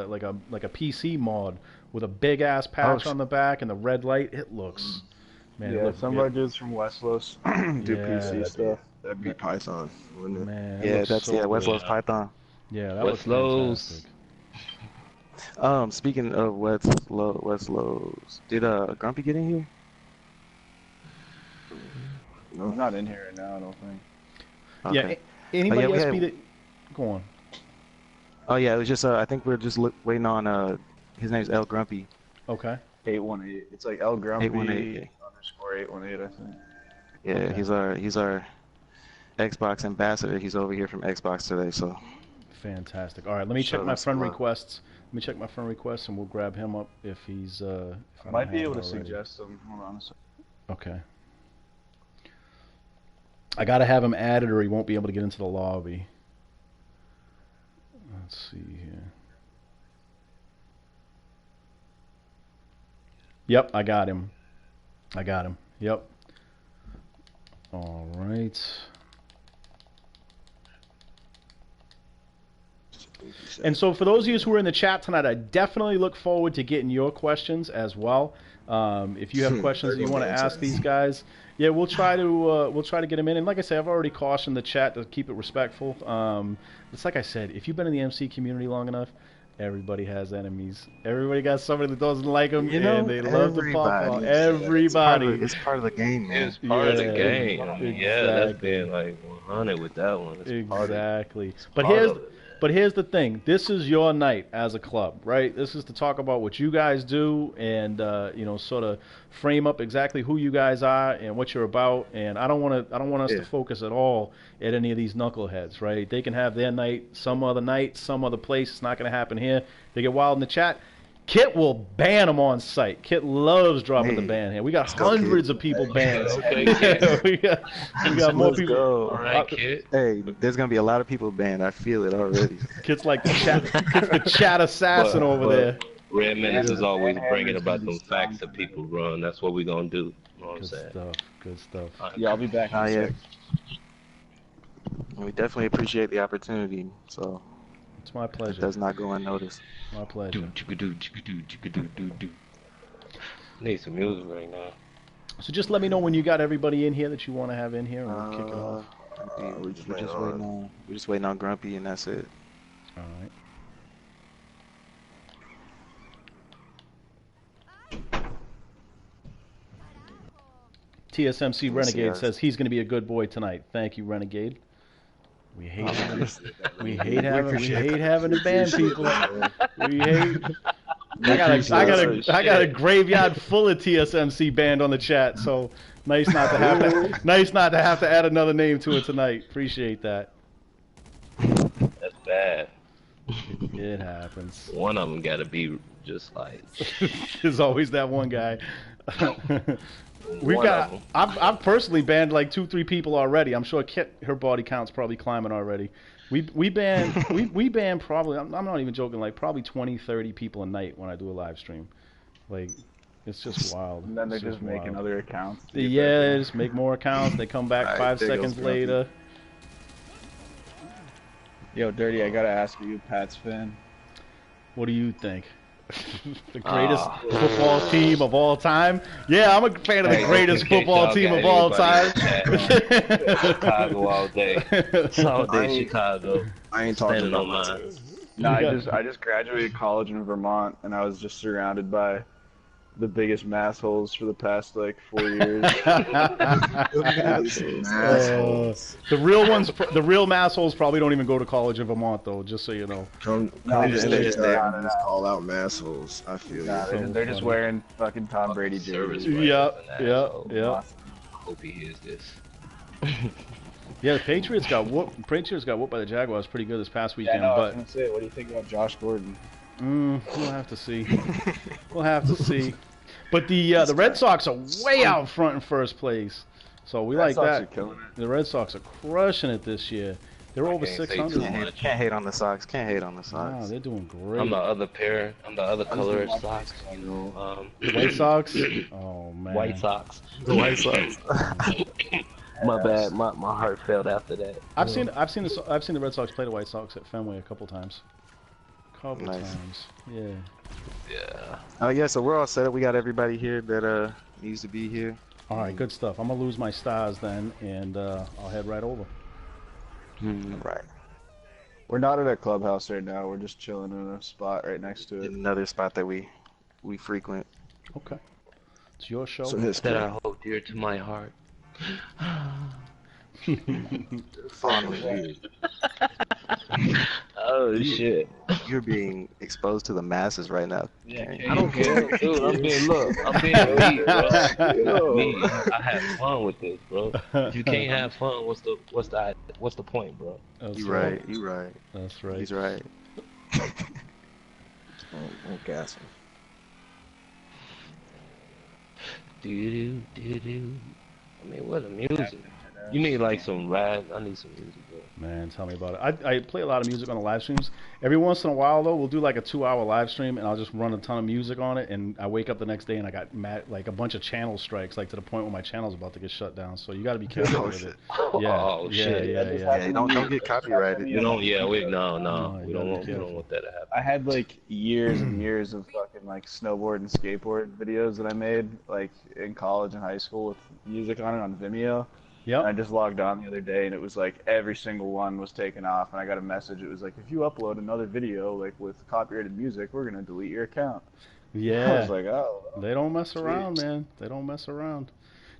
PC mod with a big ass patch Oh, on the back and the red light. It looks, man. It Yeah, looks some of our dudes from West Los do Yeah, PC stuff. That'd be Python, wouldn't it? man. It yeah, looks that's so West good. Los Python. Yeah, that West looks Los. fantastic. Speaking of West Los, did Grumpy get in here? I'm not in here right now, I don't think. Yeah, Okay. anybody we SB had- that go on. Oh yeah, it was just I think we're just waiting on his name's L Grumpy. Okay. 818. It's like El Grumpy 818. _818, I think. Yeah, Okay. he's our Xbox ambassador. He's over here from Xbox today, so Fantastic. All right, let me check show my them some friend love. requests. Let me check my friend requests, and we'll grab him up if he's if I I might don't be have able it to already. suggest them. Hold on a second. Okay. I gotta have him added, or he won't be able to get into the lobby. Let's see here. Yep, I got him. I got him. Yep. All right. And so for those of you who are in the chat tonight, I definitely look forward to getting your questions as well. If you have questions that you want to ask these guys, yeah, we'll try to get them in. And like I said, I've already cautioned the chat to keep it respectful. It's like I said, if you've been in the MC community long enough, everybody has enemies. Everybody got somebody that doesn't like them, You know, and they love to pop off. everybody. Everybody. It's part of the game, man. It's part of the Yeah, game. I mean, yeah, that's exactly. being like 100 with that one. It's part of it. Exactly. It's But part here's of it, man. but here's the thing. This is your night as a club, right? This is to talk about what you guys do and you know, sort of frame up exactly who you guys are and what you're about. And I don't want us to focus at all at any of these knuckleheads, right? They can have their night some other night, some other place. It's not going to happen here. They get wild in the chat. Kit will ban them on site. Kit loves dropping the ban here. We got hundreds of people banned. Okay, Kit. we got more Let's people. go. All right, kid. Hey, there's gonna be a lot of people banned. I feel it already. Kit's like the chat assassin over there. Red Menace is always bringing about them facts that people run. That's what we gonna do. You know what I'm Good saying? stuff. Good stuff. Yeah, I'll be back in a Yeah. sec. We definitely appreciate the opportunity, so It's my it pleasure. does not go unnoticed. My pleasure. Need some music right now. So just let me know when you got everybody in here that you want to have in here, and we'll kick it off. We're just waiting on Grumpy, and that's it. All right. TSMC Renegade says he's going to be a good boy tonight. Thank you, Renegade. We hate having to ban people. We hate. I got a graveyard full of TSMC banned on the chat. So nice not to have to add another name to it tonight. Appreciate that. That's bad. It happens. One of them gotta be just like. There's always that one guy. One of them. I've personally banned like 2-3 people already. I'm sure Kit, her body count's probably climbing already. We ban probably, I'm not even joking, like probably 20-30 people a night when I do a live stream. Like, it's just wild. And then they're It's just making wild. other accounts. Yeah, they just make more accounts. They come back Alright, 5 there goes seconds Grumpy. later. Yo, Dirty, I gotta ask you, Pat's fan. What do you think? The greatest football team of all time? Yeah, I'm a fan of the greatest football team of all time. Chicago all day. It's all day Chicago. I ain't talking Standing about on my mine. team. No, I just graduated college in Vermont, and I was just surrounded by the biggest massholes for the past like 4 years. The real massholes probably don't even go to college in Vermont, though. Just so you know. Come No, to the they're NHS just and just call out massholes. I feel Nah, you. they're just wearing fucking Tom Brady Service jerseys. right Yep, now, yep, so yep. Hope he hears this. Yeah, the Patriots got whooped. Patriots got whooped by the Jaguars pretty good this past Yeah, weekend, no, I was but gonna say, what do you think about Josh Gordon? we'll have to see. We'll have to see. But the Red Sox are way out front in first place, so we like Red Sox that. are killing it. The Red Sox are crushing it this year. They're over can't say 600. too now. much. Can't hate on the Sox. Wow, Sox. they're doing great. I'm the other pair. I'm the other color of socks. You know, The White Sox. Oh man. White socks. The White Sox. My bad. My heart failed after that. I've seen the Red Sox play the White Sox at Fenway a couple times. Nice. Times. Yeah. Yeah. Yeah, so we're all set up. We got everybody here that needs to be here. All right, good stuff. I'm gonna lose my stars then, and I'll head right over. Right. We're not at a clubhouse right now. We're just chilling in a spot right next to it. Another spot that we frequent. Okay. It's your show. So his That I hold dear to my heart. Fondly. Oh shit. You're being exposed to the masses right now. Yeah, I don't care, dude. I'm being me, bro. Me, I have fun with this, bro. If you can't have fun, what's the point, bro? That's You right. You right. That's right. He's right. Don't gas him. Do. I mean, what a music. You need like some rap. I need some music, bro. Man, tell me about it. I play a lot of music on the live streams. Every once in a while, though, we'll do like a 2-hour live stream, and I'll just run a ton of music on it. And I wake up the next day, and I got like a bunch of channel strikes, like to the point where my channel's about to get shut down. So you got to be careful with it. Oh shit. Yeah, don't get copyrighted. We don't. Yeah, we you we don't gotta want be that to happen. I had like years and years of fucking like snowboard and skateboard videos that I made like in college and high school with music on it on Vimeo. Yep. And I just logged on the other day and it was like every single one was taken off, and I got a message. It was like, if you upload another video like with copyrighted music, we're gonna delete your account. I Yeah. was like, oh. They don't mess around, man. They don't mess around.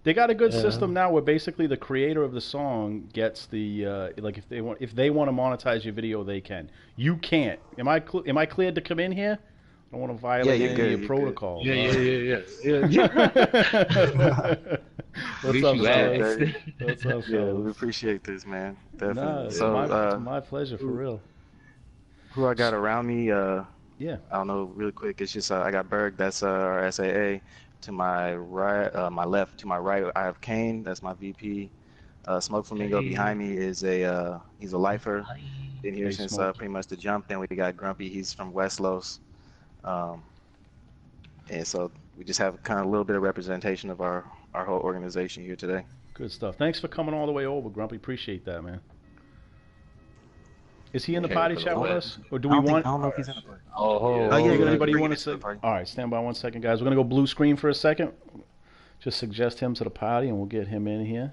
They got a good system now where basically the creator of the song gets the like if they want to monetize your video, they can. You can't. Am I cleared to come in here? I don't want to violate you're any good, of your protocols. Yeah. What's up, you fellas? asked. What's up, Yeah, we fellas? appreciate this, man. Definitely. Nah, it's So, my pleasure for real. who I got around me? Yeah. I don't know, really quick. It's just I got Berg. That's our SAA. To my right, my left. To my right, I have Kane. That's my VP. Smoke Flamingo behind me is he's a lifer. Been here Hey, since Smoke. pretty much the jump. Then we got Grumpy. He's from West Los. And so we just have kind of a little bit of representation of our whole organization here today. Good stuff. Thanks for coming all the way over, Grumpy. Appreciate that, man. Is he in the Okay, party for the chat with win. us, or do I we don't want? know if he's in the party. Oh, Yeah, yeah, anybody you bring want it to to the say? party. All right, stand by 1 second, guys. We're gonna go blue screen for a second. Just suggest him to the party, and we'll get him in here.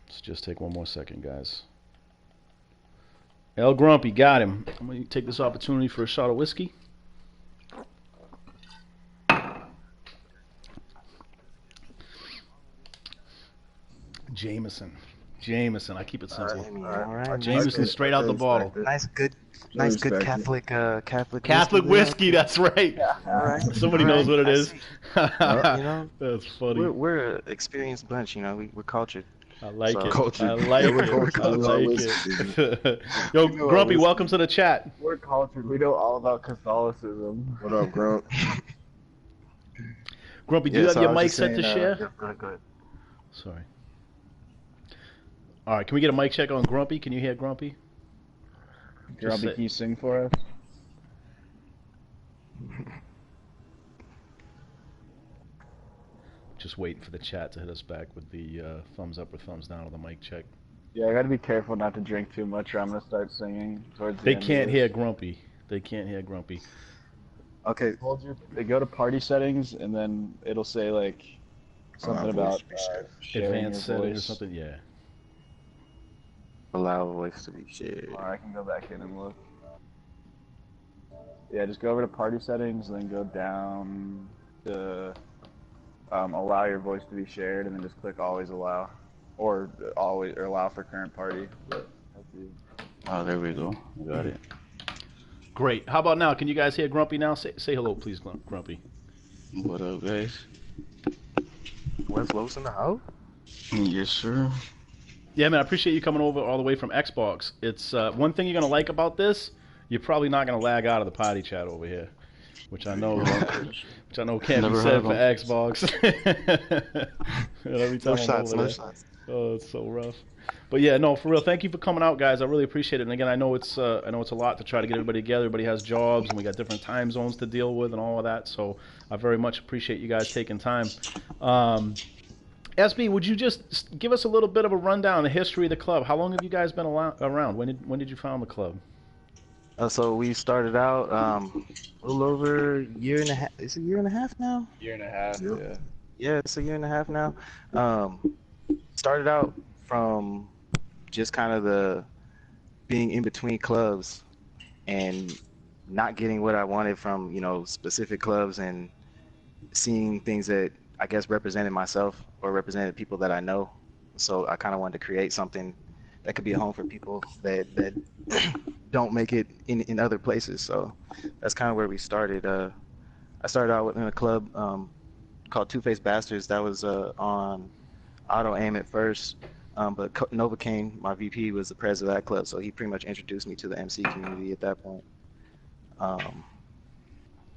Let's just take 1 more second, guys. El Grumpy, got him. I'm gonna take this opportunity for a shot of whiskey. Jameson. I keep it simple. All right. Jameson straight out the bottle. Nice, good Catholic Catholic whiskey, that's right. All right. Somebody All knows right, what it I is. see. You know, That's funny. we're an experienced bunch. You know, we're cultured. I like So- it. Culture. I like Yeah, we're it. cultured. I That's all like whiskey, it. Yo, You know what Grumpy, whiskey- welcome to the chat. We're cultured. We know all about Catholicism. What up, Grump? Grumpy, do Yeah, you have so your I was mic just set to saying, share? yeah, go ahead. Sorry. All right, can we get a mic check on Grumpy? Can you hear Grumpy? Grumpy, say- can you sing for us? Just waiting for the chat to hit us back with the thumbs up or thumbs down on the mic check. Yeah, I gotta be careful not to drink too much, or I'm gonna start singing towards the They end of can't this. hear Grumpy. They can't hear Grumpy. Okay. Go to party settings, and then it'll say like something voice about to be shared. sharing Advanced your settings or voice. something? Yeah. Allow voice to be shared. Or I can go back in and look. Yeah, just go over to party settings, and then go down to allow your voice to be shared, and then just click always allow, or allow for current party. But, up to you. Oh, there we go. Got it. Great. How about now? Can you guys hear Grumpy now? Say hello, please, Grumpy. What up, guys? West Los in the house? Yes, sir. Yeah, man, I appreciate you coming over all the way from Xbox. It's one thing you're gonna like about this. You're probably not gonna lag out of the party chat over here, which I know can't be Never said heard for Xbox. And every time No I'm shots, over no there- shots. Oh, it's so rough. But yeah, no, for real. Thank you for coming out, guys. I really appreciate it. And again, I know it's a lot to try to get everybody together. Everybody has jobs, and we got different time zones to deal with, and all of that. So I very much appreciate you guys taking time. SB, would you just give us a little bit of a rundown of the history of the club? How long have you guys been around? When did you found the club? So we started out a little over a year and a half. Is it a year and a half now? Year and a half. Yep. Yeah. Yeah, it's a year and a half now. Started out from just kind of the being in between clubs and not getting what I wanted from, specific clubs, and seeing things that I guess, represented myself or represented people that I know. So I kind of wanted to create something that could be a home for people that don't make it in other places. So that's kind of where we started. I started out in a club called Two-Faced Bastards. That was on Auto Aim at first. But Novocaine, my VP, was the president of that club, so he pretty much introduced me to the MC community at that point.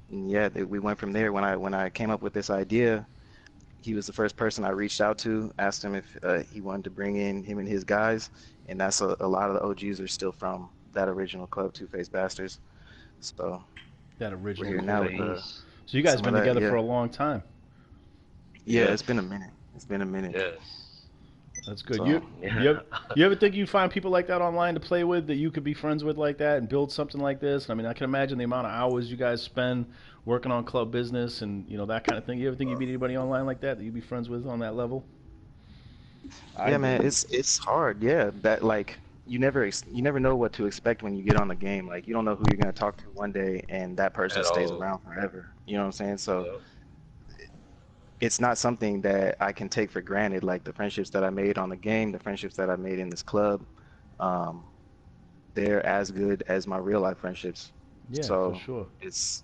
And yeah, we went from there. When I came up with this idea, he was the first person I reached out to, asked him if he wanted to bring in him and his guys, and that's a lot of the OGs are still from that original club, Two-Faced Bastards. So That we're original. here now with So you guys some been of that, together yeah. for a long time. Yeah, Yes. it's been a minute. It's been a minute. Yes. That's good. So, You ever think you'd find people like that online to play with that you could be friends with like that and build something like this? I mean, I can imagine the amount of hours you guys spend working on club business and that kind of thing. You ever think you'd meet anybody online like that you'd be friends with on that level? Yeah, man, it's hard. Yeah, that like you never know what to expect when you get on the game. Like you don't know who you're gonna talk to one day, and that person At stays all. around forever. You know what I'm saying? So Yep. it's not something that I can take for granted. Like the friendships that I made on the game, the friendships that I made in this club, they're as good as my real life friendships. Yeah, So for sure. it's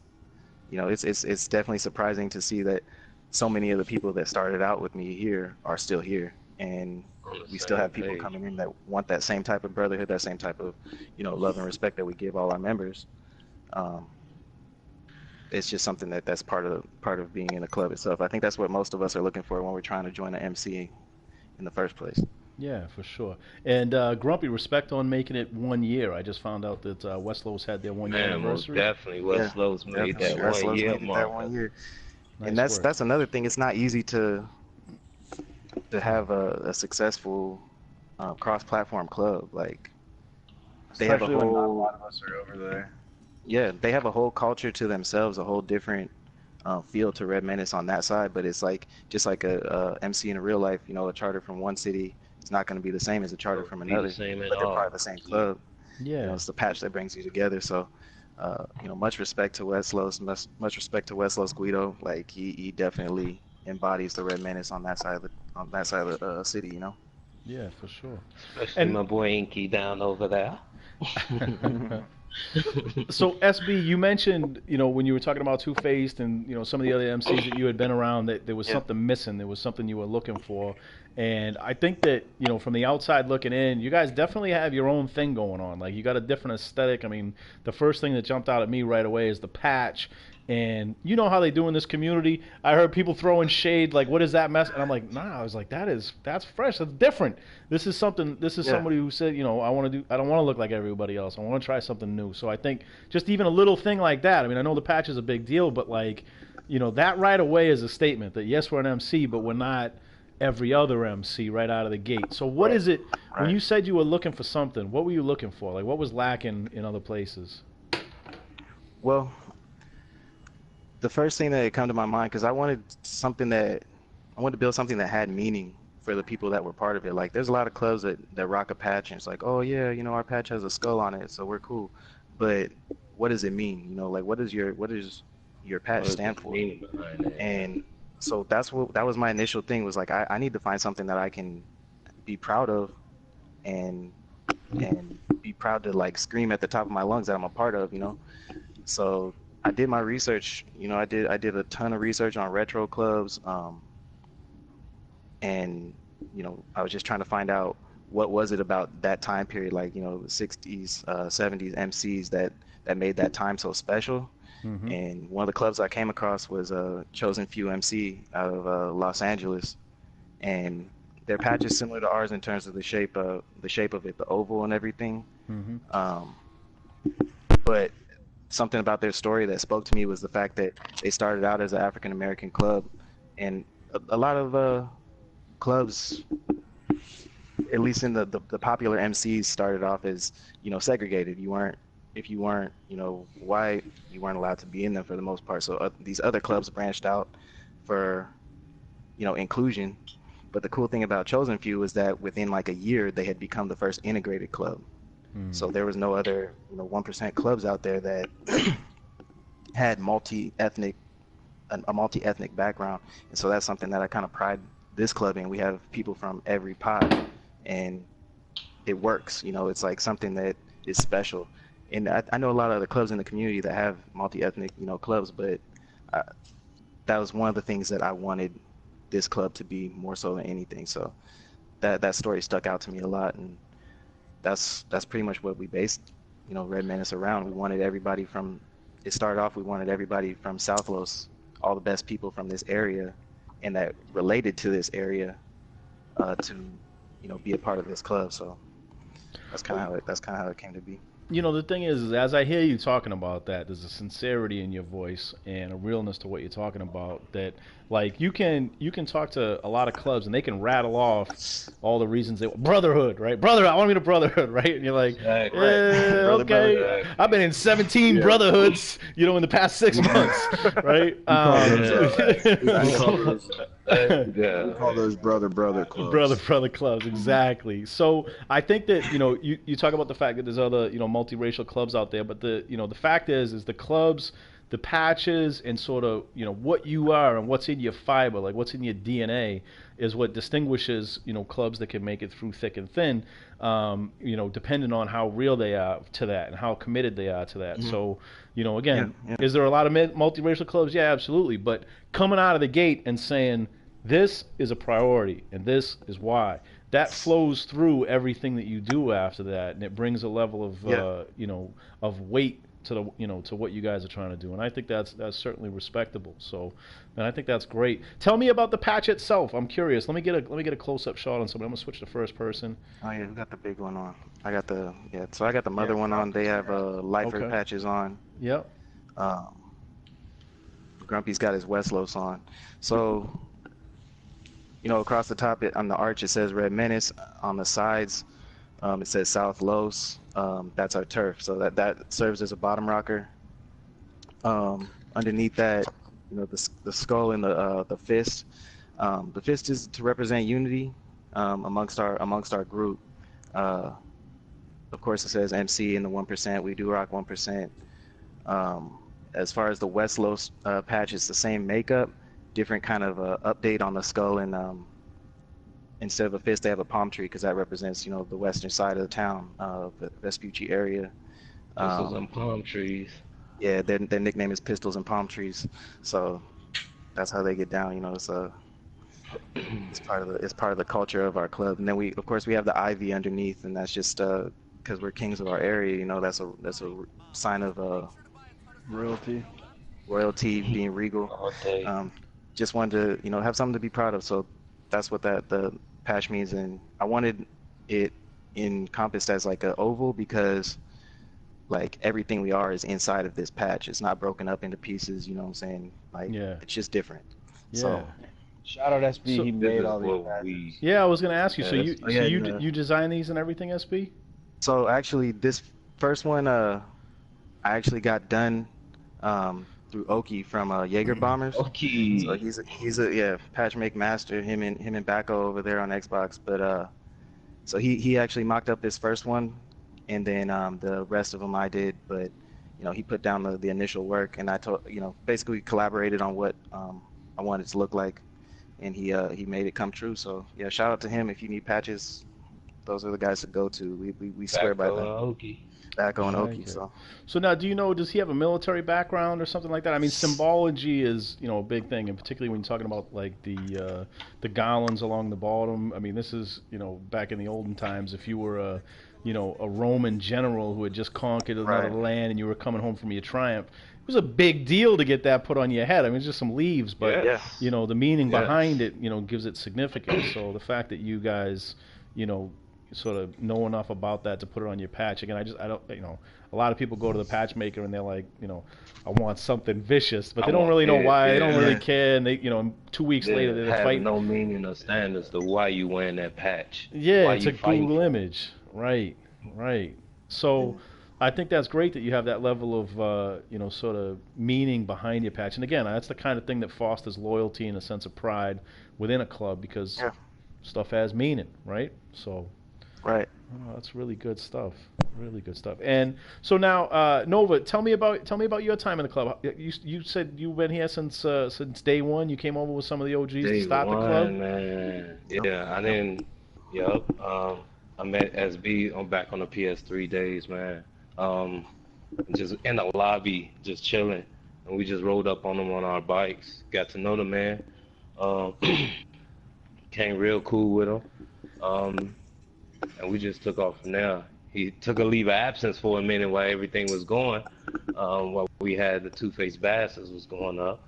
it's definitely surprising to see that so many of the people that started out with me here are still here, and On the we still same have people page. coming in that want that same type of brotherhood, that same type of love and respect that we give all our members. It's just something that's part of being in the club itself. I think that's what most of us are looking for when we're trying to join the MC in the first place. Yeah, for sure. And Grumpy, respect on making it 1 year. I just found out that West Los had their 1 year Man, most anniversary. definitely West Yeah, Los made definitely. that West 1 Los year made it mark. that 1 year, and Nice work. that's another thing. It's not easy to have a successful cross-platform club. Like they have a Especially when not a whole lot of us are over there. yeah, they have a whole culture to themselves, a whole different feel to Red Menace on that side. But it's like just like a MC in a real life, a charter from one city, it's not going to be the same as a charter from Be the another. same at But they're all. part of the same club. Yeah. It's the patch that brings you together. So, much respect to West Los, much respect to West Los Guido. Like he definitely embodies the Red Menace on that side of the city. Yeah, for sure. Especially And- my boy Inky down over there. So SB, you mentioned, when you were talking about Two-Faced and some of the other MCs that you had been around, that there was Yeah. something missing, there was something you were looking for, and I think that from the outside looking in, you guys definitely have your own thing going on. Like you got a different aesthetic. I mean, the first thing that jumped out at me right away is the patch. And you know how they do in this community. I heard people throwing shade, like, "What is that mess?" And I'm like, "Nah." I was like, "That's fresh. That's different. This is something. This is Yeah. somebody who said, I don't want to look like everybody else. I want to try something new." So I think just even a little thing like that. I mean, I know the patch is a big deal, but like, that right away is a statement that yes, we're an MC, but we're not every other MC right out of the gate. So what is it when Right. you said you were looking for something? What were you looking for? Like, what was lacking in other places? Well, the first thing that come to my mind, because I wanted to build something that had meaning for the people that were part of it. Like there's a lot of clubs that rock a patch and it's like, oh yeah, our patch has a skull on it, so we're cool. But what does it mean? Like what does your patch What is stand the for? meaning behind it? And so that was my initial thing, was like I need to find something that I can be proud of and be proud to like scream at the top of my lungs that I'm a part of. So I did my research. I did a ton of research on retro clubs, and I was just trying to find out what was it about that time period, like the 60s, 70s MCs that made that time so special. Mm-hmm. And one of the clubs I came across was Chosen Few MC out of Los Angeles, and their patch is similar to ours in terms of the shape of it, the oval and everything. Mm-hmm. But something about their story that spoke to me was the fact that they started out as an African American club, and a lot of clubs, at least in the popular MCs, started off as segregated. If you weren't white, you weren't allowed to be in them for the most part. So these other clubs branched out for inclusion. But the cool thing about Chosen Few was that within like a year they had become the first integrated club. So there was no other 1% clubs out there that had multi-ethnic a multi-ethnic background, and so that's something that I kind of pride this club in. We have people from every pod, and it works. You know, it's like something that is special. And I know a lot of other clubs in the community that have multi-ethnic, you know, clubs, but uh, that was one of the things that I wanted this club to be more so than anything. So that story stuck out to me a lot, and that's pretty much what we based, you know, Red Menace around. We wanted everybody from. It started off. We wanted everybody from South Los, all the best people from this area, and that related to this area, to, you know, be a part of this club. So that's kind of how it came to be. You know, the thing is, as I hear you talking about that, there's a sincerity in your voice and a realness to what you're talking about that, like, you can talk to a lot of clubs and they can rattle off all the reasons they brotherhood, right? Brother, I want to be the brotherhood, right? And you're like, Exactly. okay, brother. I've been in 17 brotherhoods, you know, in the past 6 months, right? We call those brother clubs. Brother clubs, exactly. So I think that, you know, you talk about the fact that there's other, you know, multiracial clubs out there, but the, you know, the fact is the clubs, the patches, and sort of, you know, what you are and what's in your fiber, like what's in your DNA, is what distinguishes, you know, clubs that can make it through thick and thin, you know, depending on how real they are to that and how committed they are to that. Mm-hmm. So, you know, again, is there a lot of multiracial clubs? Yeah, absolutely. But coming out of the gate and saying, this is a priority and this is why, that flows through everything that you do after that, and it brings a level of you know, of weight to the, you know, to what you guys are trying to do, and I think that's certainly respectable. So, and I think that's great. Tell me about the patch itself. I'm curious. Let me get a close-up shot on somebody. I'm gonna switch to first person. Oh yeah, we got the big one on. I got the mother one on. They have lifer patches on. Yep. Grumpy's got his West Los on. So, you know, across the top on the arch it says Red Menace. On the sides, it says South Los. That's our turf. So that serves as a bottom rocker. Underneath that, you know, the skull and the fist. The fist is to represent unity amongst our group. Of course, it says MC in the 1%. We do rock 1%. As far as the West Los patch, it's the same makeup, different kind of update on the skull, and instead of a fist, they have a palm tree because that represents, you know, the western side of the town, the Vespucci area. Pistols and palm trees. Yeah, their nickname is Pistols and Palm Trees. So that's how they get down. You know, it's part of the culture of our club. And then we have the ivy underneath, and that's just because we're kings of our area. You know, that's a sign of royalty, being regal. Just wanted to, you know, have something to be proud of. So that's what the patch means, and I wanted it encompassed as like an oval because, like, everything we are is inside of this patch. It's not broken up into pieces. You know what I'm saying? Like, it's just different. Yeah. So, shout out SB. So he made all these patches. Yeah, I was gonna ask you. So you design these and everything, SB? So actually, this first one, I actually got done through Oki from Jaeger Bombers. Oki. So he's a patch make master. Him and Bacco over there on Xbox. But so he actually mocked up this first one, and then the rest of them I did. But you know, he put down the initial work, and I basically collaborated on what I wanted it to look like, and he made it come true. So yeah, shout out to him. If you need patches, those are the guys to go to. We swear by them. Bacco and Oki. So now, do you know, does he have a military background or something like that? I mean, symbology is, you know, a big thing, and particularly when you're talking about like the garlands along the bottom. I mean, this is, you know, back in the olden times, if you were a Roman general who had just conquered another land and you were coming home from your triumph, it was a big deal to get that put on your head. I mean, it's just some leaves, but you know, the meaning behind it, you know, gives it significance. So the fact that you guys, you know, sort of know enough about that to put it on your patch. Again, I don't, you know, a lot of people go to the patch maker and they're like, you know, I want something vicious, but they don't really know why. They don't really care, and they, you know, 2 weeks later they're fighting. No meaning or stand as to why you wearing that patch. Yeah, why it's a Google image, right. So I think that's great that you have that level of, you know, sort of meaning behind your patch. And again, that's the kind of thing that fosters loyalty and a sense of pride within a club because stuff has meaning, right? So. Right. Oh, that's really good stuff. Really good stuff. And so now, Nova, tell me about your time in the club. You said you've been here since day one. You came over with some of the OGs to start the club. Man. Yeah, I didn't. Yep. I met SB on back on the PS3 days, man. Just in the lobby, just chilling, and we just rolled up on him on our bikes. Got to know the man. Came real cool with him. And we just took off from there. He took a leave of absence for a minute while everything was going. While we had the Two-Faced Bastards was going up.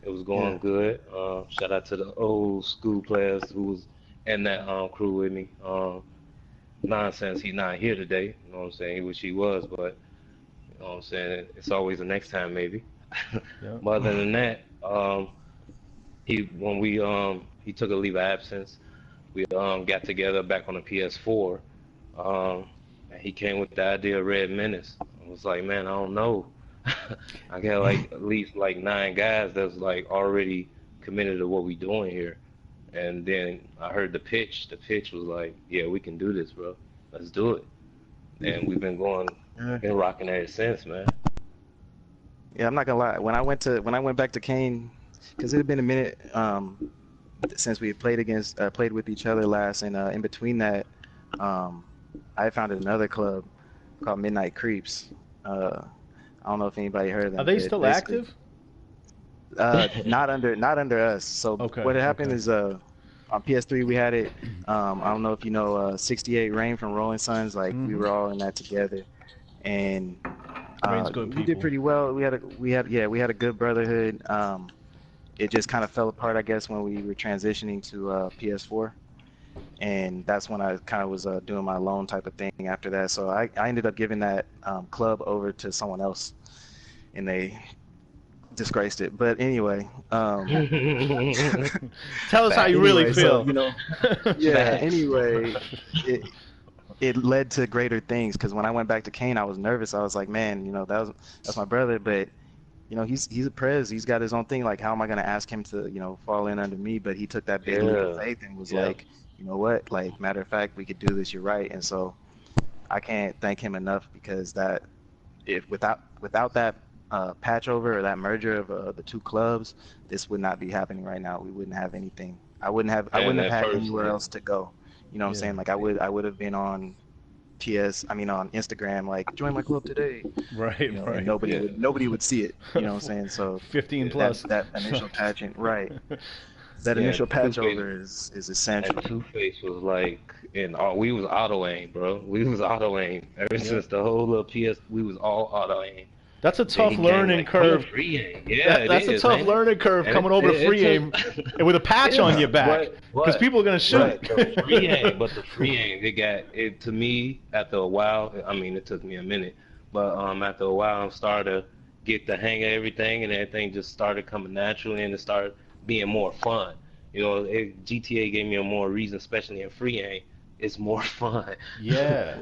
It was going good. Shout out to the old school players who was in that crew with me. Nonsense, he's not here today. You know what I'm saying? He wish he was, but you know what I'm saying? It's always the next time, maybe. But other than that, he took a leave of absence. We got together back on the PS4. And he came with the idea of Red Menace. I was like, man, I don't know. I got like at least like 9 guys that's like already committed to what we doing here. And then I heard the pitch. The pitch was like, yeah, we can do this, bro. Let's do it. And we've been rocking ever since, man. Yeah, I'm not gonna lie. When I went back to Kane, because it had been a minute since we had played with each other last, and in between that, I founded another club called Midnight Creeps. I don't know if anybody heard of them. Are they still active? Not under us. So what had happened is on PS3 we had it. I don't know if you know 68 Rain from Rolling Suns. Like we were all in that together, and we did pretty well. We had a good brotherhood. It just kind of fell apart, I guess, when we were transitioning to PS4, and that's when I kind of was doing my lone type of thing after that. So I ended up giving that club over to someone else, and they disgraced it. But anyway, tell us how you really feel. So, anyway, it led to greater things, because when I went back to Kane, I was nervous. I was like, man, that's my brother, but he's a prez. He's got his own thing. Like, how am I going to ask him to, fall in under me? But he took that big leap of faith and was like, you know what? Like, matter of fact, we could do this. You're right. And so I can't thank him enough, because without that patch over or that merger of the two clubs, this would not be happening right now. We wouldn't have anything. I wouldn't have had anywhere else to go. You know what I'm saying? Like, I would have been on on Instagram, like, join my club today. Right. And nobody would see it. You know what I'm saying? So 15 plus. That initial patching, right? That initial patch over is essential. And Two-Face was like, we was auto aim, bro. We was auto aim ever since the whole little PS. We was all auto aim. That's a tough learning curve. That's a tough learning curve coming over to free aim and with a patch on your back, because people are gonna shoot. The free aim, it got it to me after a while. I mean, it took me a minute, but after a while, I started to get the hang of everything, and everything just started coming naturally, and it started being more fun. GTA gave me a more reason, especially in free aim. It's more fun. Yeah.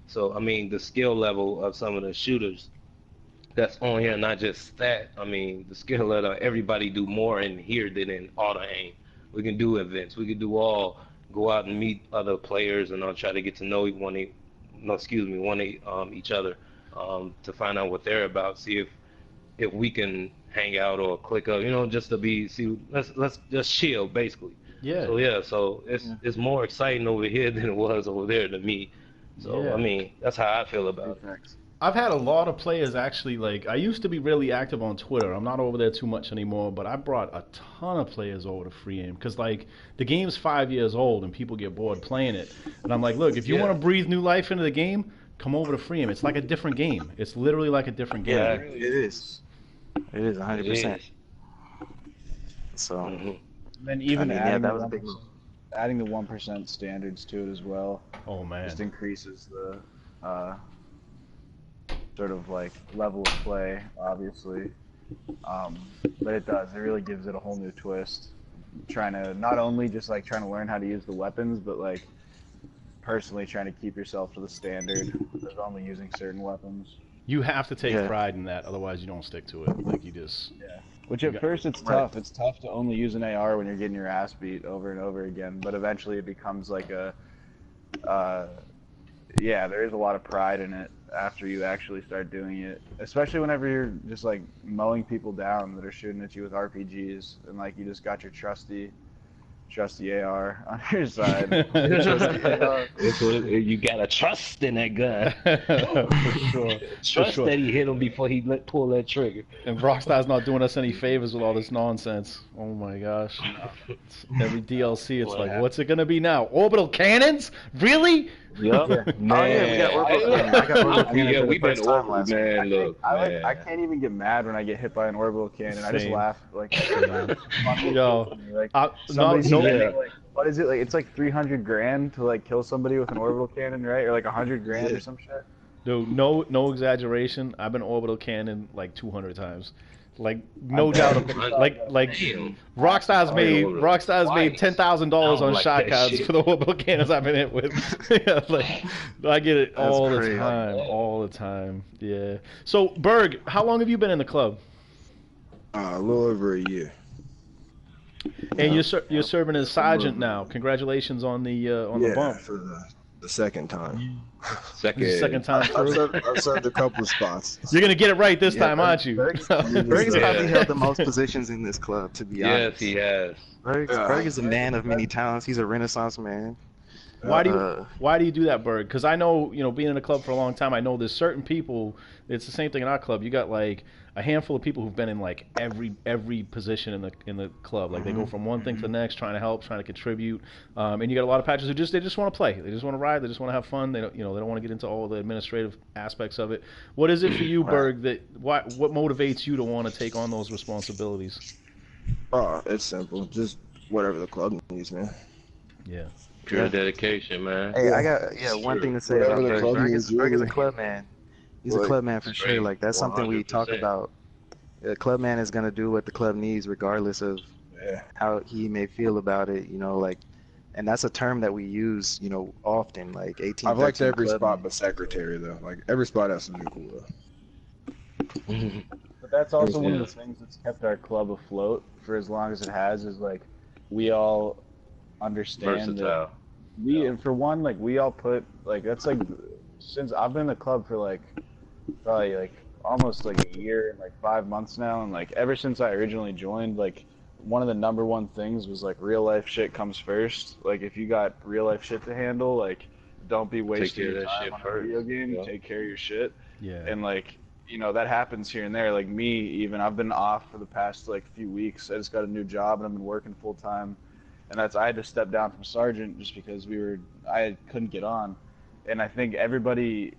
So, I mean, the skill level of some of the shooters that's on here, not just that. I mean, the skill level, everybody do more in here than in auto aim. We can do events. We can go out and meet other players and try to get to know each other to find out what they're about, see if we can hang out or click up, just to let's just chill, basically. Yeah. So it's more exciting over here than it was over there to me. So, I mean, that's how I feel about it. I've had a lot of players actually, like, I used to be really active on Twitter. I'm not over there too much anymore, but I brought a ton of players over to free aim, because, like, the game's 5 years old and people get bored playing it. And I'm like, look, if you want to breathe new life into the game, come over to free aim. It's like a different game. It's literally like a different game. Yeah, it is. It is 100%. So, and then even adding the 1% standards to it as well. Oh man, just increases the sort of like level of play, obviously. But it really gives it a whole new twist. Trying to not only just like trying to learn how to use the weapons, but like personally trying to keep yourself to the standard of only using certain weapons. You have to take pride in that, otherwise you don't stick to it. Like, you just... Which at first it's tough. It's tough to only use an AR when you're getting your ass beat over and over again, but eventually it becomes like yeah, there is a lot of pride in it after you actually start doing it, especially whenever you're just like mowing people down that are shooting at you with RPGs, and like you just got your trusty AR on your side. You gotta trust in that gun. For sure. Trust sure. that he hit him before he pull that trigger. And Rockstar's not doing us any favors with all this nonsense. Oh my gosh. Every DLC, it's like, what's it gonna be now? Orbital cannons? Really? Yup. Man. Oh yeah, we got orbital cannon. I got orbital cannon for the we've been first time orbital, last week. man. Look, man. I can't even get mad when I get hit by an orbital cannon. I just Same. laugh like, Yo, like no, spending, like, what is it, like? It's like 300 grand to like kill somebody with an orbital cannon, right? Or like 100 grand or some shit. dude, no exaggeration. I've been orbital cannon like 200 times. Like no doubt, like Rockstar's made $10,000 on like shot that cards shit. for the orbital cannons I've been hit with. Yeah, like I get it all crazy. the time. Yeah. So Berg, how long have you been in the club? A little over a year. And you're serving as sergeant now. Congratulations on the bump. For the second time. This is the second time through. I've served a couple of spots. You're gonna get it right this time, aren't you? Berg's probably held the most positions in this club, to be honest. Yes, he has. Berg is a man of many talents. He's a Renaissance man. Why do you do that, Berg? Because I know, being in a club for a long time, I know there's certain people. It's the same thing in our club. You got like a handful of people who've been in like every position in the club. Like they go from one thing to the next, trying to help, trying to contribute. And you got a lot of patches who just want to play. They just want to ride. They just want to have fun. They don't they don't want to get into all the administrative aspects of it. What is it for you, Berg? What motivates you to want to take on those responsibilities? Oh, it's simple. Just whatever the club needs, man. Yeah. Pure dedication, man. Hey, I got one thing to say about Whatever the Berg. club needs, Berg is a really. club man. He's a Right. club man for sure. Like that's something we talk 100%. about. The club man is gonna do what the club needs, regardless of Yeah. how he may feel about it. And that's a term that we use, often. Like 18. I've liked 13 every club spot man. but secretary though. Like every spot has something cool though. But that's also one of the things that's kept our club afloat for as long as it has. Is like we all understand that Versatile. and for one, like we all put like that's like since I've been in the club for like probably like almost like a year and like 5 months now, and like ever since I originally joined, like one of the number one things was like real life shit comes first. Like if you got real life shit to handle, like don't be wasting care of your that time shit on a first. video game. Yeah. Take care of your shit. Yeah. And like that happens here and there. Like me, even I've been off for the past like few weeks. I just got a new job and I've been working full time, and I had to step down from sergeant just because I couldn't get on. And I think everybody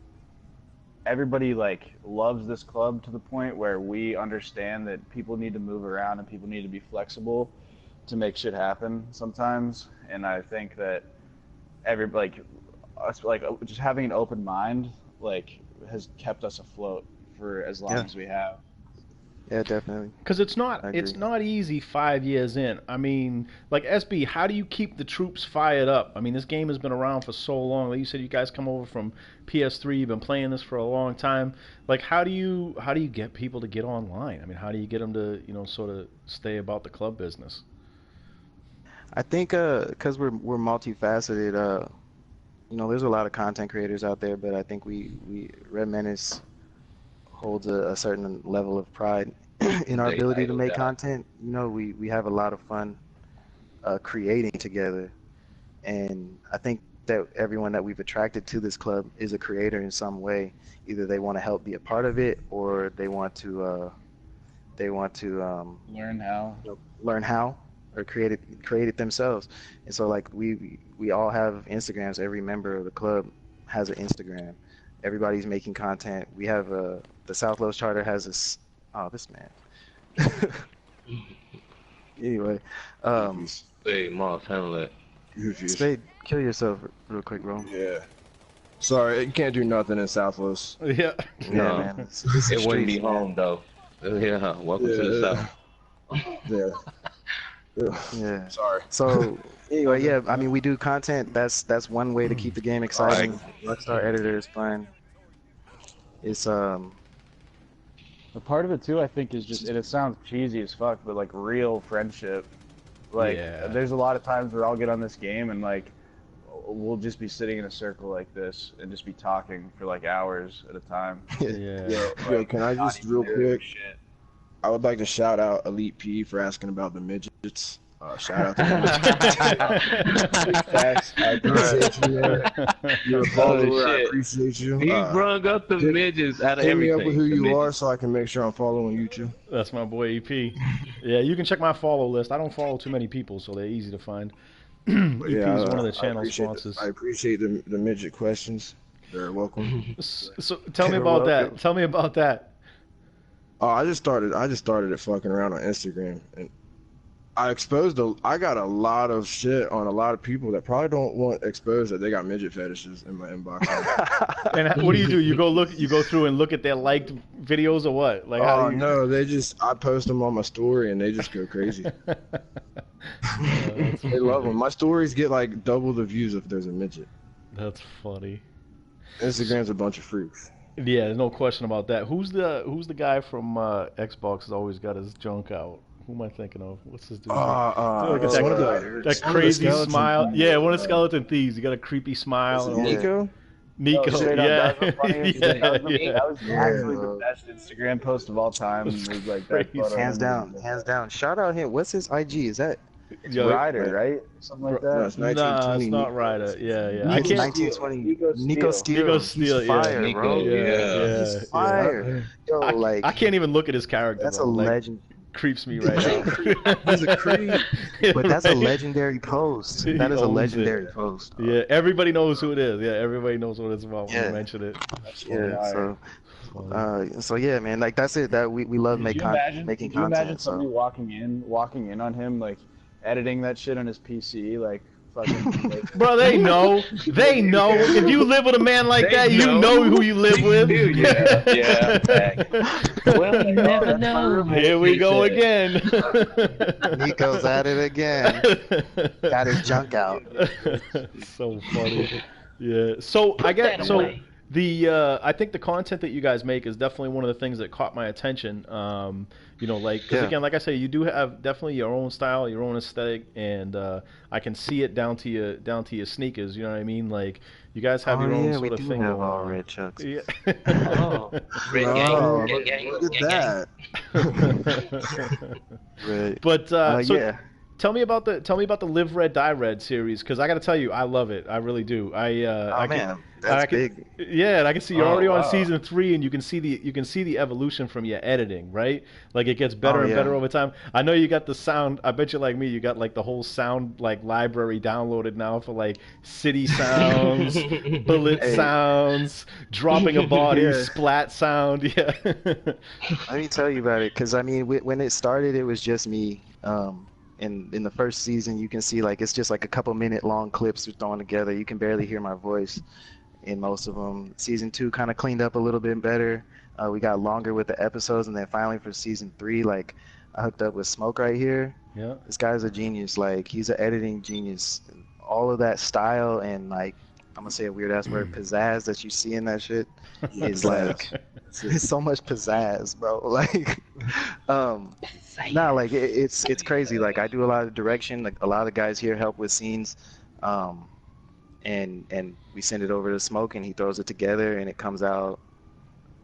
like loves this club to the point where we understand that people need to move around and people need to be flexible to make shit happen sometimes. And I think that us just having an open mind like has kept us afloat for as long as we have. Yeah, definitely. Because it's agree. not easy 5 years in. I mean, like SB, how do you keep the troops fired up? I mean, this game has been around for so long. Like you said, you guys come over from PS3. You've been playing this for a long time. Like, how do you get people to get online? I mean, how do you get them to sort of stay about the club business? I think because we're multifaceted. There's a lot of content creators out there, but I think we Red Menace holds a certain level of pride in our ability to make content. We have a lot of fun creating together, and I think that everyone that we've attracted to this club is a creator in some way. Either they want to help be a part of it, or they want to learn how or create it themselves. And so like we all have Instagrams. Every member of the club has an Instagram. Everybody's making content. We have the South Los charter has this. Oh, this man. Anyway, Hey, Moss, handle that. Spade, kill yourself real quick, bro. Yeah. Sorry, you can't do nothing in South Los. Yeah. Yeah, No. man. It wouldn't be home though. Yeah, welcome to the South. Yeah. Yeah. Sorry. So anyway, yeah, I mean we do content. That's one way to keep the game exciting. Rockstar editor is fun. It's The part of it too, I think, is just, and it sounds cheesy as fuck, but like real friendship. Like Yeah. there's a lot of times where I'll get on this game and like we'll just be sitting in a circle like this and just be talking for like hours at a time. Yeah. Yo, can I just real quick? I would like to shout out Elite P for asking about the midgets. Shout out to him. Facts. I appreciate you, man. You're a follower. I appreciate you. He brung up the midgets out of hit everything. me up with who The you midgets. are so I can make sure I'm following you too. That's my boy EP. Yeah, you can check my follow list. I don't follow too many people, so they're easy to find. EP is one of the channel sponsors. I appreciate the midget questions. They're welcome. So tell me about that. Tell me about that. Oh, I just started it fucking around on Instagram, and I got a lot of shit on a lot of people that probably don't want exposed that they got midget fetishes in my inbox. And what do? You go through and look at their liked videos or what? Like, how do you... no, I post them on my story and they just go crazy. They love them. My stories get like double the views if there's a midget. That's funny. Instagram's a bunch of freaks. Yeah, there's no question about that. Who's the guy from Xbox that's always got his junk out? Who am I thinking of? What's his dude? That crazy smile. Yeah, one of the skeleton thieves. You got a creepy smile. And Nico? Nico, Straight up, yeah. that was the funniest thing. That was Yeah. actually the best Instagram post of all time. It was like that photo. Hands down. Shout out him. What's his IG? Is that Yo, Ryder, right? Something like No, that. it's Nah, 1920 it's not Nico. Ryder. Yeah. I Nico can't. 1920? Nico Nico Steele. Steele. Nico Steele, He's yeah. fire, Nico, bro. Yeah. He's fire. Yo, like I can't even look at his character. that's a bro. Like, legend. creeps me right out. He's a creep. But that's a Right? legendary post. He That is a owns legendary it. post. Yeah, everybody knows who it is. Yeah, everybody knows what it's about when Yeah. you mention it. Yeah. So yeah, man. Like that's it. That we love making Could you imagine content. somebody So walking in on him, like editing that shit on his PC, like fucking. Like, Bro, they know. They know. If you live with a man like They that, you know. know who you live with. Yeah. Well, you never know. Here we go again. Nico's at it again. Got his junk out. So funny. Yeah. So I get so I think the content that you guys make is definitely one of the things that caught my attention. You know, like because Yeah. again, like I say, you do have definitely your own style, your own aesthetic, and I can see it down to your sneakers. You know what I mean? Like you guys have your own sort of thing have going all on. red chucks. Yeah. Oh, red Oh, gang. look at that. Right. But so yeah. tell me about the Live Red Die Red series because I got to tell you, I love it. I really do. Oh man, that's big. Yeah, and I can see you're Oh, already on wow. season 3, and you can see the evolution from your editing, right? Like it gets better Oh, and yeah. better over time. I know you got the sound. I bet you like me, you got like the whole sound like library downloaded now for like city sounds, bullet sounds, dropping a body, Yeah. splat sound. Yeah. Let me tell you about it, because I mean, when it started, it was just me. In the first season, you can see like it's just like a couple minute long clips we're throwing together. You can barely hear my voice in most of them. Season 2 kind of cleaned up a little bit better. We got longer with the episodes, and then finally for season 3, like I hooked up with Smoke right here. Yeah. This guy's a genius. Like he's an editing genius. All of that style and like I'm gonna say a weird ass word, pizzazz that you see in that shit is like it's so much pizzazz, bro. Like, like it's crazy. Like I do a lot of direction. Like a lot of the guys here help with scenes, and we send it over to Smoke and he throws it together and it comes out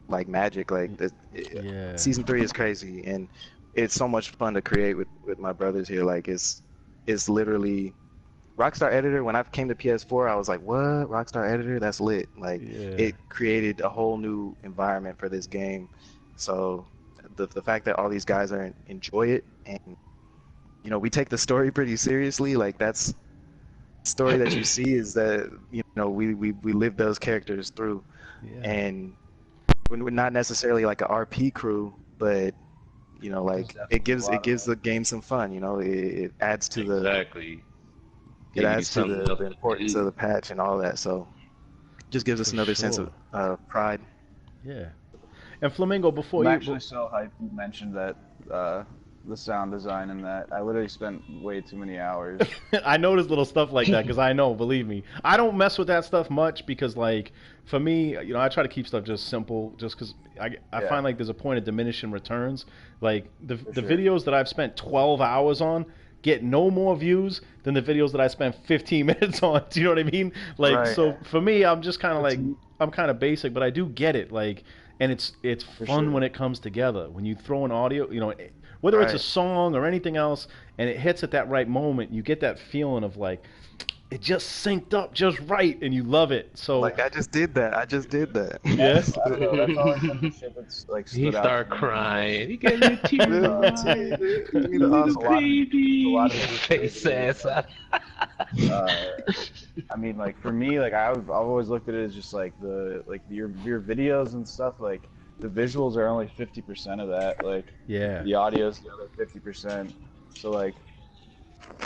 like magic. Like Yeah. season 3 is crazy and it's so much fun to create with my brothers here. Like it's literally Rockstar Editor. When I came to PS4, I was like, what? Rockstar Editor? That's lit. Like it created a whole new environment for this game. So the fact that all these guys enjoy it, and you know, we take the story pretty seriously. Like that's the story that you see is that, you know, we live those characters through. Yeah. And we're not necessarily like a RP crew, but you know, like it gives the game some fun. You know, it adds to Exactly. it adds to the importance of the patch and all that. So just gives us For another sense sure. of pride. Yeah. And Flamingo, before I'm you actually so hyped you mentioned that the sound design and that. I literally spent way too many hours. I notice little stuff like that because I know, believe me, I don't mess with that stuff much because, like, for me, you know, I try to keep stuff just simple, just because I find like there's a point of diminishing returns. Like the videos that I've spent 12 hours on get no more views than the videos that I spent 15 minutes on. Do you know what I mean? Like, Right. so for me, I'm just kind of like, I'm kind of basic, but I do get it. Like, and it's For fun sure. when it comes together. When you throw an audio, you know, whether it's a Right. song or anything else, and it hits at that right moment, you get that feeling of like, it just synced up just right, and you love it. So, Like I just did that. yes. I don't know. That's always been the shit that's like He stood out. started to me. crying. He gave me tears. Little Uh, baby, It's little a awesome. lot of- Baby. a lot of Face ass. I mean, like for me, like I've always looked at it as just like your videos and stuff. Like the visuals are only 50% of that. Like Yeah. the audio's the other 50%. So like,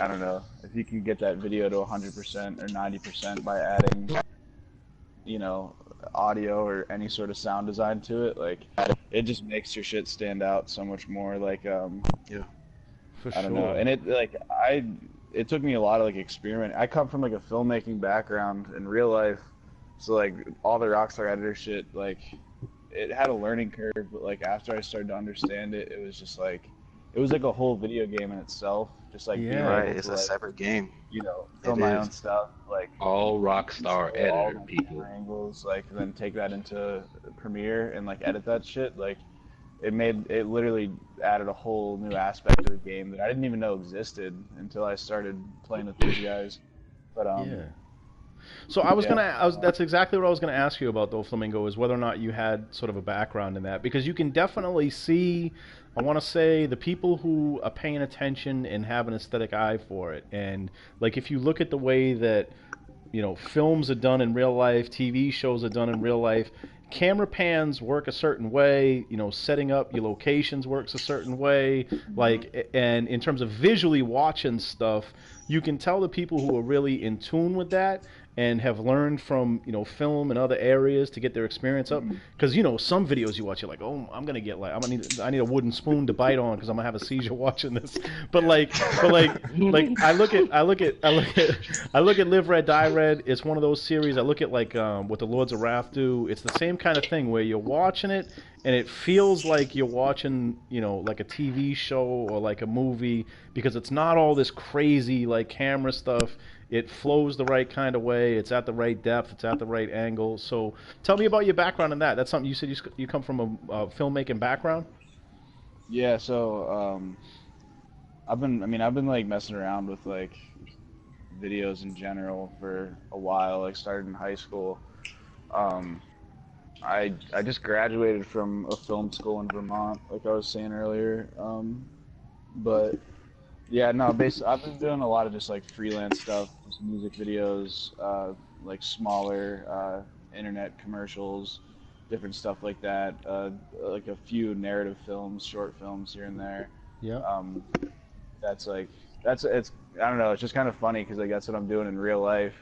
I don't know if you can get that video to 100% or 90% by adding, you know, audio or any sort of sound design to it. Like it just makes your shit stand out so much more. Like For I don't know. And it took me a lot of like experiment. I come from like a filmmaking background in real life, so like all the Rockstar Editor shit, like it had a learning curve. But like after I started to understand it, it was just like it was like a whole video game in itself. Just like being Yeah. Right, able it's to a like, separate game. you know, film my is. own stuff, like All Rockstar control all editor the people. camera angles, like and then take that into Premiere and like edit that shit. Like it literally added a whole new aspect of the game that I didn't even know existed until I started playing with these guys. But Yeah. So that's exactly what I was gonna ask you about though, Flamingo, is whether or not you had sort of a background in that, because you can definitely see, I want to say, the people who are paying attention and have an aesthetic eye for it, and like if you look at the way that, you know, films are done in real life, TV shows are done in real life. Camera pans work a certain way, you know, setting up your locations works a certain way, like, and in terms of visually watching stuff, you can tell the people who are really in tune with that and have learned from, you know, film and other areas to get their experience up. Because, you know, some videos you watch, you're like, oh, I'm gonna get like, I need a wooden spoon to bite on because I'm gonna have a seizure watching this. But like I look at Live Red Die Red. It's one of those series. I look at like what the Lords of Wrath do. It's the same kind of thing where you're watching it and it feels like you're watching, you know, like a TV show or like a movie, because it's not all this crazy like camera stuff. It flows the right kind of way. It's at the right depth. It's at the right angle. So tell me about your background in that. That's something you said you come from a filmmaking background? yeah, so I've been like messing around with like videos in general for a while. Like started in high school. I just graduated from a film school in Vermont, like I was saying earlier. But yeah, no, basically I've been doing a lot of just like freelance stuff, just music videos, like smaller internet commercials, different stuff like that. Like a few narrative films, short films here and there. Yeah. It's I don't know, it's just kind of funny because like that's what I'm doing in real life,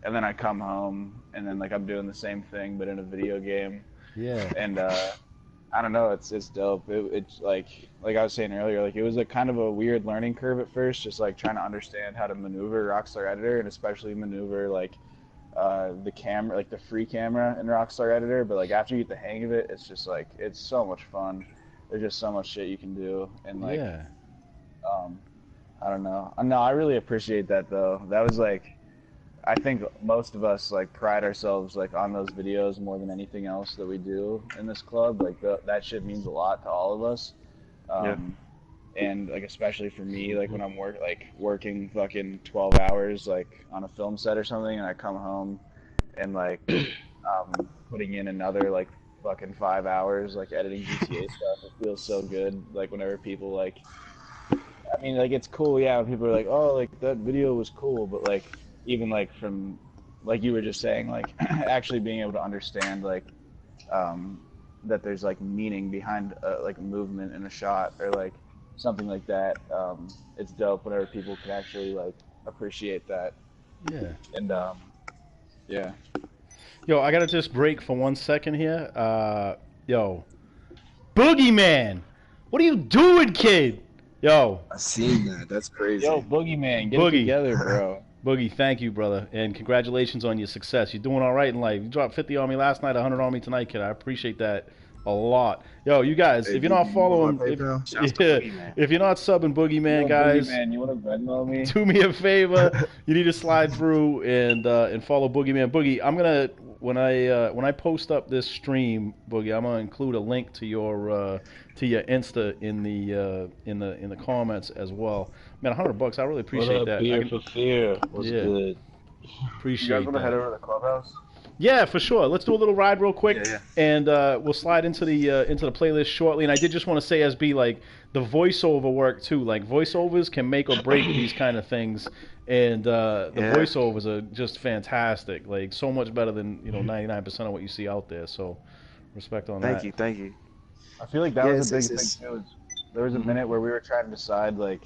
and then I come home and then like I'm doing the same thing but in a video game, Yeah. and I don't know, it's dope. It's like I was saying earlier, like it was a kind of a weird learning curve at first, just like trying to understand how to maneuver Rockstar Editor and especially maneuver like the camera, like the free camera in Rockstar Editor. But like after you get the hang of it, it's just like it's so much fun. There's just so much shit you can do, and like Yeah. I don't know. No, I really appreciate that though. That was like, I think most of us like pride ourselves like on those videos more than anything else that we do in this club. Like that shit means a lot to all of us. And like especially for me, like when I'm working fucking 12 hours like on a film set or something, and I come home and like putting in another like fucking 5 hours like editing GTA stuff. It feels so good. Like whenever people like, I mean, like it's cool, yeah. When people are like, "Oh, like that video was cool," but like even like from, like you were just saying, like actually being able to understand like that there's like meaning behind like a movement in a shot or like something like that. It's dope whenever people can actually like appreciate that. Yeah. And yeah. Yo, I gotta just break for 1 second here. Yo, Boogeyman, what are you doing, kid? Yo, I seen that. That's crazy. Yo, Boogeyman, get Boogie. it together, bro. Boogie, thank you, brother, and congratulations on your success. You're doing all right in life. You dropped 50 on me last night, 100 on me tonight, kid. I appreciate that a lot. Yo, you guys, if you're not following, Shouts to Boogeyman. if you're not subbing Boogeyman, guys, Boogeyman, you want to Venmo me? do me a favor. You need to slide through and follow Boogeyman. Boogie, I'm gonna when I post up this stream, Boogie, I'm gonna include a link to your Insta in the comments as well. Man, $100. I really appreciate What up, that. Beer for Fear? What's Yeah. good? You Appreciate guys want to head that. over to the clubhouse? Yeah, for sure. Let's do a little ride real quick, Yeah, and we'll slide into the playlist shortly. And I did just want to say, SB, like the voiceover work too. Like voiceovers can make or break these kind of things, and the voiceovers are just fantastic. Like so much better than 99% of what you see out there. So respect on that. Thank you. I feel like that was a big it's- thing too. There was a minute where we were trying to decide like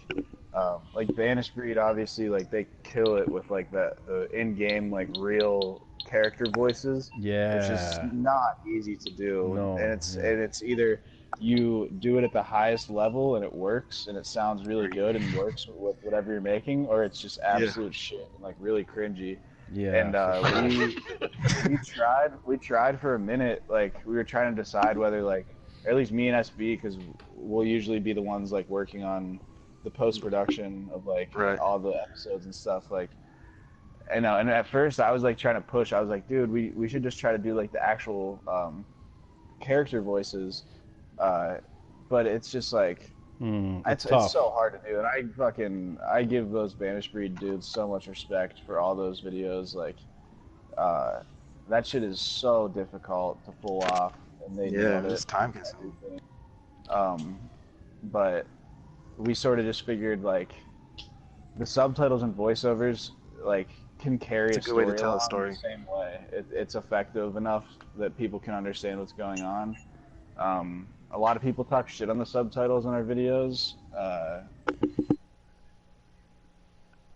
Banished Breed, obviously, like they kill it with like the in-game like real character voices. Yeah. Which is not easy to do. No, And it's either you do it at the highest level and it works and it sounds really good and works with whatever you're making, or it's just absolute shit and like really cringy. Yeah. And we tried for a minute, like we were trying to decide whether like, or at least me and SB, because we'll usually be the ones like working on the post-production of like all the episodes and stuff, like, and at first I was like trying to push. I was like, dude, we should just try to do like the actual character voices, but it's just like it's so hard to do. And I give those Banished Breed dudes so much respect for all those videos. Like that shit is so difficult to pull off, and they nailed it. It's time consuming. But we sort of just figured like the subtitles and voiceovers like can carry It's a good way to tell a along story. the same way. It's effective enough that people can understand what's going on. A lot of people talk shit on the subtitles in our videos,